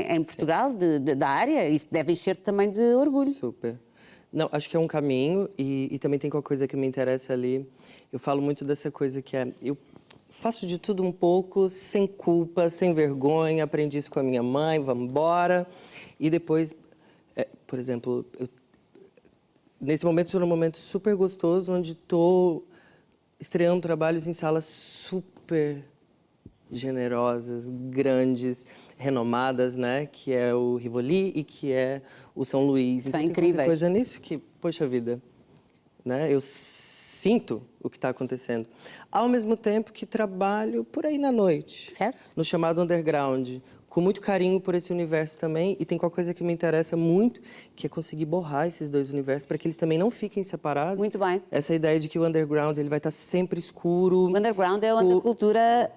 em Portugal, da área, isso deve encher também de orgulho. Super. Não, acho que é um caminho e também tem qualquer coisa que me interessa ali. Eu falo muito dessa coisa que é... Eu faço de tudo um pouco, sem culpa, sem vergonha, aprendi isso com a minha mãe, vamos embora. E depois, por exemplo, nesse momento estou num momento super gostoso, onde estou estreando trabalhos em salas super generosas, grandes, renomadas, né? Que é o Rivoli e que é o São Luís. São então, incríveis. Tem coisa nisso que, poxa vida, né? Eu sinto o que está acontecendo. Ao mesmo tempo que trabalho por aí na noite. Certo. No chamado underground. Com muito carinho por esse universo também. E tem qualquer coisa que me interessa muito, que é conseguir borrar esses dois universos para que eles também não fiquem separados. Muito bem. Essa ideia de que o underground ele vai estar sempre escuro. O underground é onde a cultura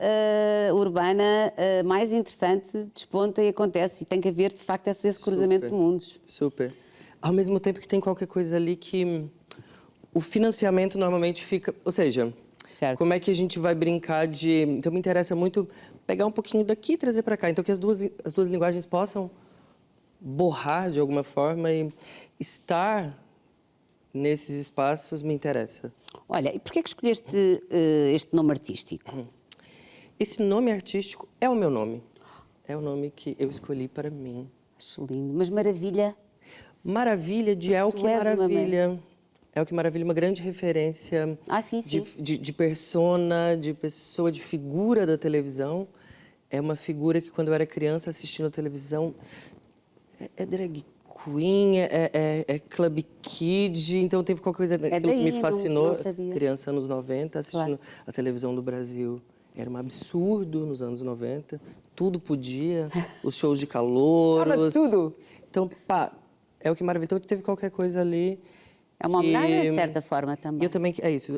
urbana mais interessante desponta e acontece. E tem que haver, de facto, esse cruzamento de mundos. Super. Ao mesmo tempo que tem qualquer coisa ali que o financiamento normalmente fica... Ou seja, Certo. Como é que a gente vai brincar de... Então, me interessa muito pegar um pouquinho daqui e trazer para cá. Então, que as duas linguagens possam borrar de alguma forma e estar nesses espaços me interessa. Olha, e por que é que escolheste este nome artístico? Esse nome artístico é o meu nome. É o nome que eu escolhi para mim. Acho lindo. Mas Maravilha? Maravilha de Elke Maravilha. Elke Maravilha, uma grande referência de persona, de pessoa, de figura da televisão. É uma figura que, quando eu era criança, assistindo a televisão, é drag queen, é club kid, então teve qualquer coisa daquilo que me fascinou. Criança, anos 90, assistindo a televisão do Brasil. Era um absurdo nos anos 90. Tudo podia, os shows de calouros. Tudo. Então, Elke Maravilha. Então, teve qualquer coisa ali. É uma homenagem, de certa forma, também. Eu também, é isso.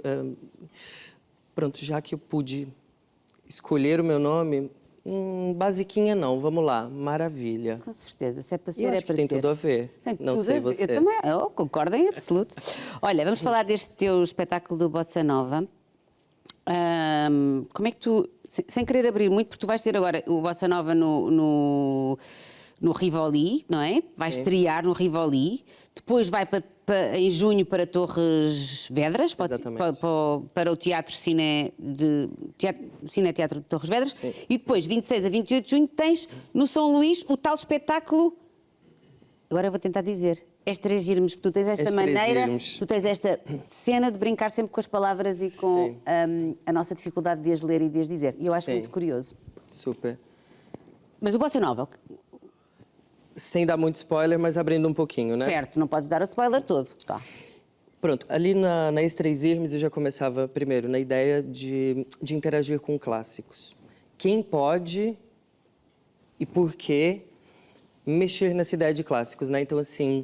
Pronto, já que eu pude escolher o meu nome, basiquinha não, vamos lá, Maravilha. Com certeza, se é para ser, eu acho é para que tem ser. tudo a ver. Não sei você. Eu também, eu concordo em absoluto. Olha, vamos falar deste teu espetáculo do Bossa Nova. Como é que tu, sem querer abrir muito, porque tu vais ter agora o Bossa Nova no Rivoli, não é? Vai estrear no Rivoli, depois vai em junho para Torres Vedras, para o Teatro Cine-Teatro de Torres Vedras, e depois, 26 a 28 de junho, tens no São Luís o tal espetáculo, agora eu vou tentar dizer, Extragirmos, porque tu tens esta maneira, tu tens esta cena de brincar sempre com as palavras e com a nossa dificuldade de as ler e de as dizer, e eu acho muito curioso. Super. Mas o Bossa Nova... Sem dar muito spoiler, mas abrindo um pouquinho, né? Certo, não podes dar o spoiler todo. Tá. Pronto, ali na Extragirmes eu já começava, primeiro, na ideia de interagir com clássicos. Quem pode e por que mexer nessa ideia de clássicos, né? Então, assim,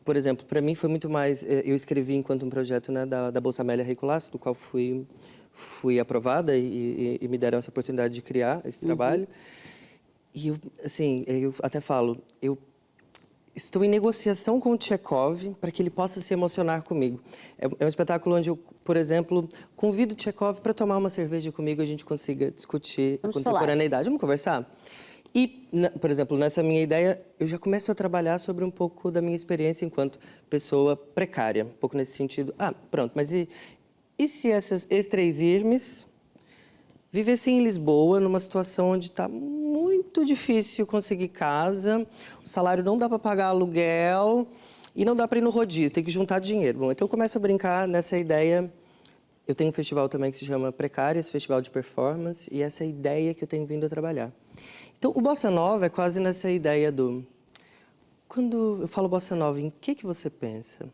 por exemplo, para mim foi muito mais... Eu escrevi enquanto um projeto, né, da Bolsa Amélia Rei Colasso, do qual fui aprovada e me deram essa oportunidade de criar esse trabalho. E eu até falo, eu estou em negociação com o Tchekov para que ele possa se emocionar comigo. É um espetáculo onde eu, por exemplo, convido o Tchekov para tomar uma cerveja comigo e a gente consiga discutir a contemporaneidade. Vamos conversar? E, por exemplo, nessa minha ideia, eu já começo a trabalhar sobre um pouco da minha experiência enquanto pessoa precária, um pouco nesse sentido. Pronto, mas e se essas Extragirmes vivessem em Lisboa, numa situação onde está muito difícil conseguir casa, o salário não dá para pagar aluguel e não dá para ir no rodízio, tem que juntar dinheiro. Bom, então eu começo a brincar nessa ideia. Eu tenho um festival também que se chama Precárias, Festival de Performance, e essa é a ideia que eu tenho vindo a trabalhar. Então, o Bossa Nova é quase nessa ideia do... Quando eu falo Bossa Nova, em que você pensa?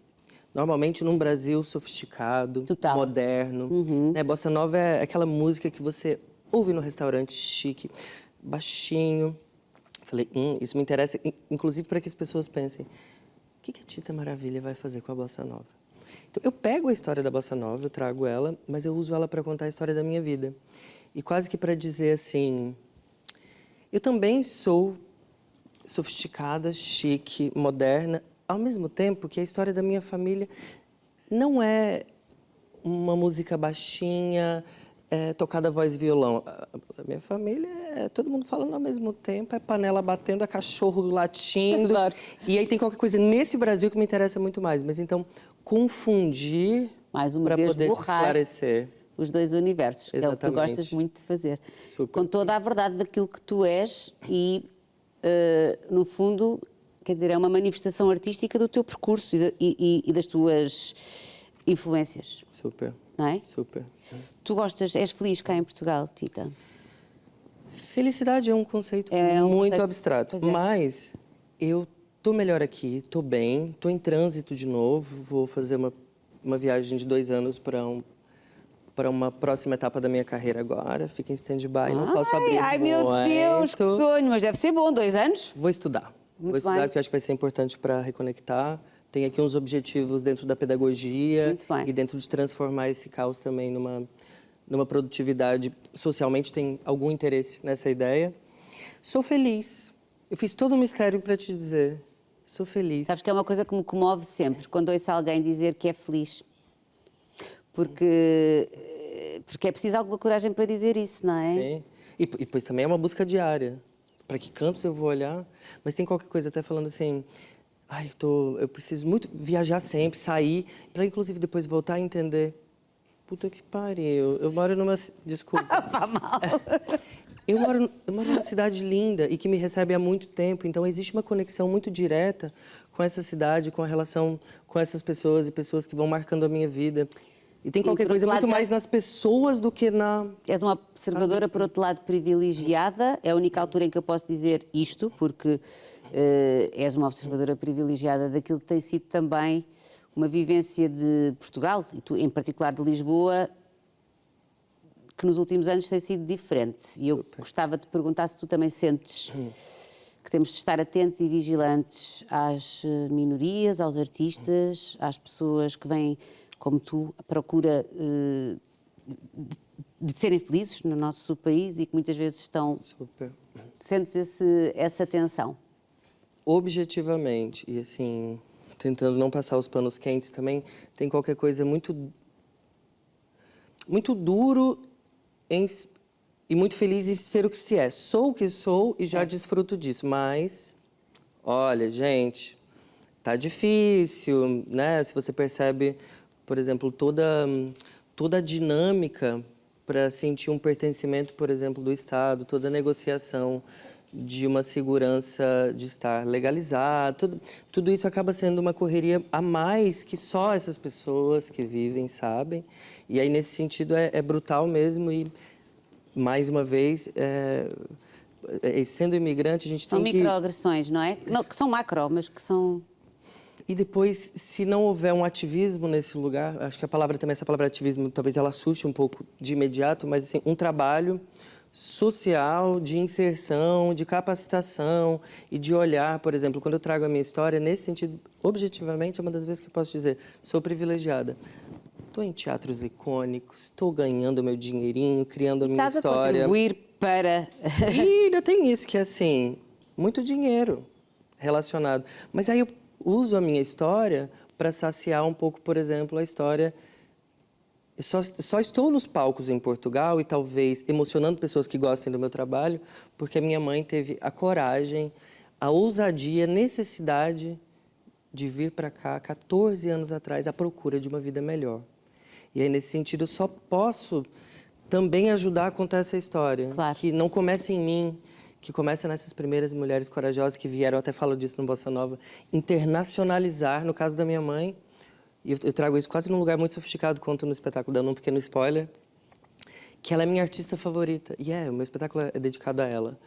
Normalmente num Brasil sofisticado, moderno. Né? Bossa Nova é aquela música que você ouve no restaurante chique, baixinho. Falei, isso me interessa, inclusive para que as pessoas pensem, o que a Tita Maravilha vai fazer com a Bossa Nova? Então, eu pego a história da Bossa Nova, eu trago ela, mas eu uso ela para contar a história da minha vida. E quase que para dizer assim, eu também sou sofisticada, chique, moderna, ao mesmo tempo que a história da minha família não é uma música baixinha, tocada voz e violão. A minha família é todo mundo falando ao mesmo tempo, é panela batendo, é cachorro latindo. E aí tem qualquer coisa nesse Brasil que me interessa muito mais. Mas então, confundir para poder te esclarecer. Os dois universos, que é o que tu gostas muito de fazer. Com toda a verdade daquilo que tu és e, no fundo... Quer dizer, é uma manifestação artística do teu percurso e das tuas influências. Super. Não é? Super. Tu és feliz cá em Portugal, Tita? Felicidade é um conceito muito abstrato, mas eu estou melhor aqui, estou bem, estou em trânsito de novo, vou fazer uma viagem de 2 anos para uma próxima etapa da minha carreira agora, fica em stand-by, não posso abrir. Ai, meu Deus, que sonho! Mas deve ser bom, 2 anos? Vou estudar. Vou estudar, porque eu acho que vai ser importante para reconectar. Tem aqui uns objetivos dentro da pedagogia e dentro de transformar esse caos também numa produtividade. Socialmente tem algum interesse nessa ideia. Sou feliz. Eu fiz todo um mistério para te dizer. Sou feliz. Sabes que é uma coisa que me comove sempre, quando ouço alguém dizer que é feliz. Porque Porque é preciso alguma coragem para dizer isso, não é? Sim. E depois também é uma busca diária. Para que cantos eu vou olhar? Mas tem qualquer coisa até falando assim... Ai, eu preciso muito viajar sempre, sair, para inclusive depois voltar a entender. Puta que pariu. Eu moro numa... Desculpa. Tá mal. Eu moro numa cidade linda e que me recebe há muito tempo. Então, existe uma conexão muito direta com essa cidade, com a relação com essas pessoas e pessoas que vão marcando a minha vida. E tem qualquer coisa muito mais nas pessoas do que na... És uma observadora, por outro lado, privilegiada. É a única altura em que eu posso dizer isto, porque és uma observadora privilegiada daquilo que tem sido também uma vivência de Portugal, e tu, em particular de Lisboa, que nos últimos anos tem sido diferente. E eu gostava de perguntar se tu também sentes que temos de estar atentos e vigilantes às minorias, aos artistas, às pessoas que vêm, como tu, à procura de serem felizes no nosso país e que muitas vezes estão... Super. Sentes essa tensão? Objetivamente, e assim, tentando não passar os panos quentes também, tem qualquer coisa muito duro e muito feliz em ser o que se é. Sou o que sou e já desfruto disso, mas, olha, gente, tá difícil, né? Se você percebe, por exemplo, toda a dinâmica para sentir um pertencimento, por exemplo, do Estado, toda a negociação de uma segurança de estar legalizado, tudo isso acaba sendo uma correria a mais que só essas pessoas que vivem sabem. E aí, nesse sentido, é brutal mesmo e, mais uma vez, sendo imigrante, a gente tem que... São microagressões, não é? Não, que são macro, mas que são... E depois, se não houver um ativismo nesse lugar, acho que a palavra também, essa palavra ativismo, talvez ela assuste um pouco de imediato, mas assim, um trabalho social, de inserção, de capacitação e de olhar, por exemplo, quando eu trago a minha história, nesse sentido, objetivamente, é uma das vezes que eu posso dizer, sou privilegiada. Estou em teatros icônicos, estou ganhando meu dinheirinho, criando a minha história. Estás a contribuir para... E ainda tem isso, que é assim, muito dinheiro relacionado. Mas aí eu uso a minha história para saciar um pouco, por exemplo, a história... Eu só estou nos palcos em Portugal e talvez emocionando pessoas que gostem do meu trabalho, porque a minha mãe teve a coragem, a ousadia, a necessidade de vir para cá 14 anos atrás à procura de uma vida melhor. E aí, nesse sentido, eu só posso também ajudar a contar essa história. Claro. Que não começa em mim, que começa nessas primeiras mulheres corajosas que vieram, eu até falo disso no Bossa Nova, internacionalizar, no caso da minha mãe. E eu trago isso quase num lugar muito sofisticado, conto no espetáculo, dando um pequeno spoiler, que ela é minha artista favorita. E o meu espetáculo é dedicado a ela.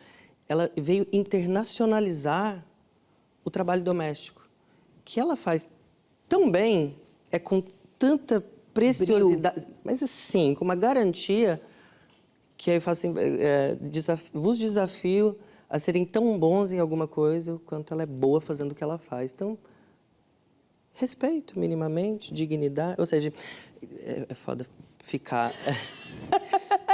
Ela veio internacionalizar o trabalho doméstico, que ela faz tão bem, com tanta preciosidade, mas assim, com uma garantia, que aí eu faço assim, vos desafio a serem tão bons em alguma coisa, quanto ela é boa fazendo o que ela faz. Então, respeito, minimamente, dignidade, ou seja, é foda ficar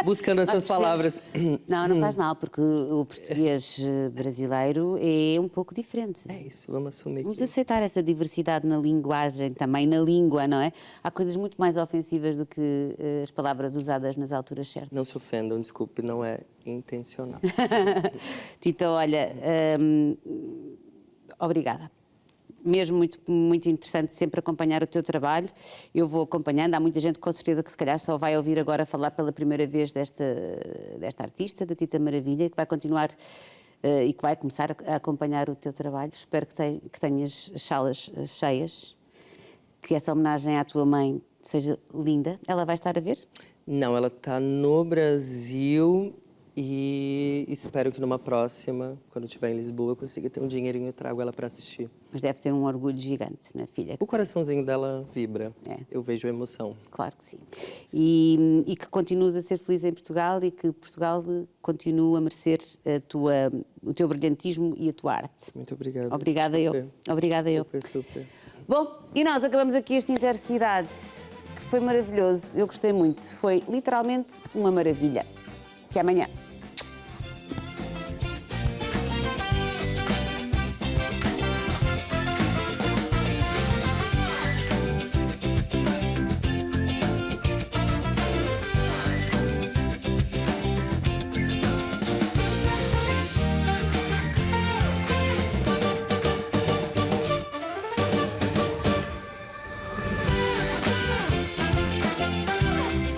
buscando essas palavras. Não faz mal, porque o português brasileiro é um pouco diferente. É isso, vamos assumir. Vamos aceitar essa diversidade na linguagem, também na língua, não é? Há coisas muito mais ofensivas do que as palavras usadas nas alturas certas. Não se ofendam, desculpe, não é intencional. Tito, olha, obrigada. Mesmo muito interessante sempre acompanhar o teu trabalho. Eu vou acompanhando, há muita gente com certeza que se calhar só vai ouvir agora falar pela primeira vez desta artista, da Tita Maravilha, que vai continuar e que vai começar a acompanhar o teu trabalho. Espero que tenhas as salas cheias, que essa homenagem à tua mãe seja linda. Ela vai estar a ver? Não, ela está no Brasil e espero que numa próxima, quando estiver em Lisboa, eu consiga ter um dinheirinho e trago ela para assistir. Mas deve ter um orgulho gigante na filha. O coraçãozinho dela vibra. Eu vejo a emoção. Claro que sim. E que continues a ser feliz em Portugal e que Portugal continue a merecer o teu brilhantismo e a tua arte. Muito obrigado. Obrigada eu. Obrigada eu. Super. Bom, e nós acabamos aqui este Intercidades, que foi maravilhoso. Eu gostei muito. Foi literalmente uma maravilha. Até amanhã.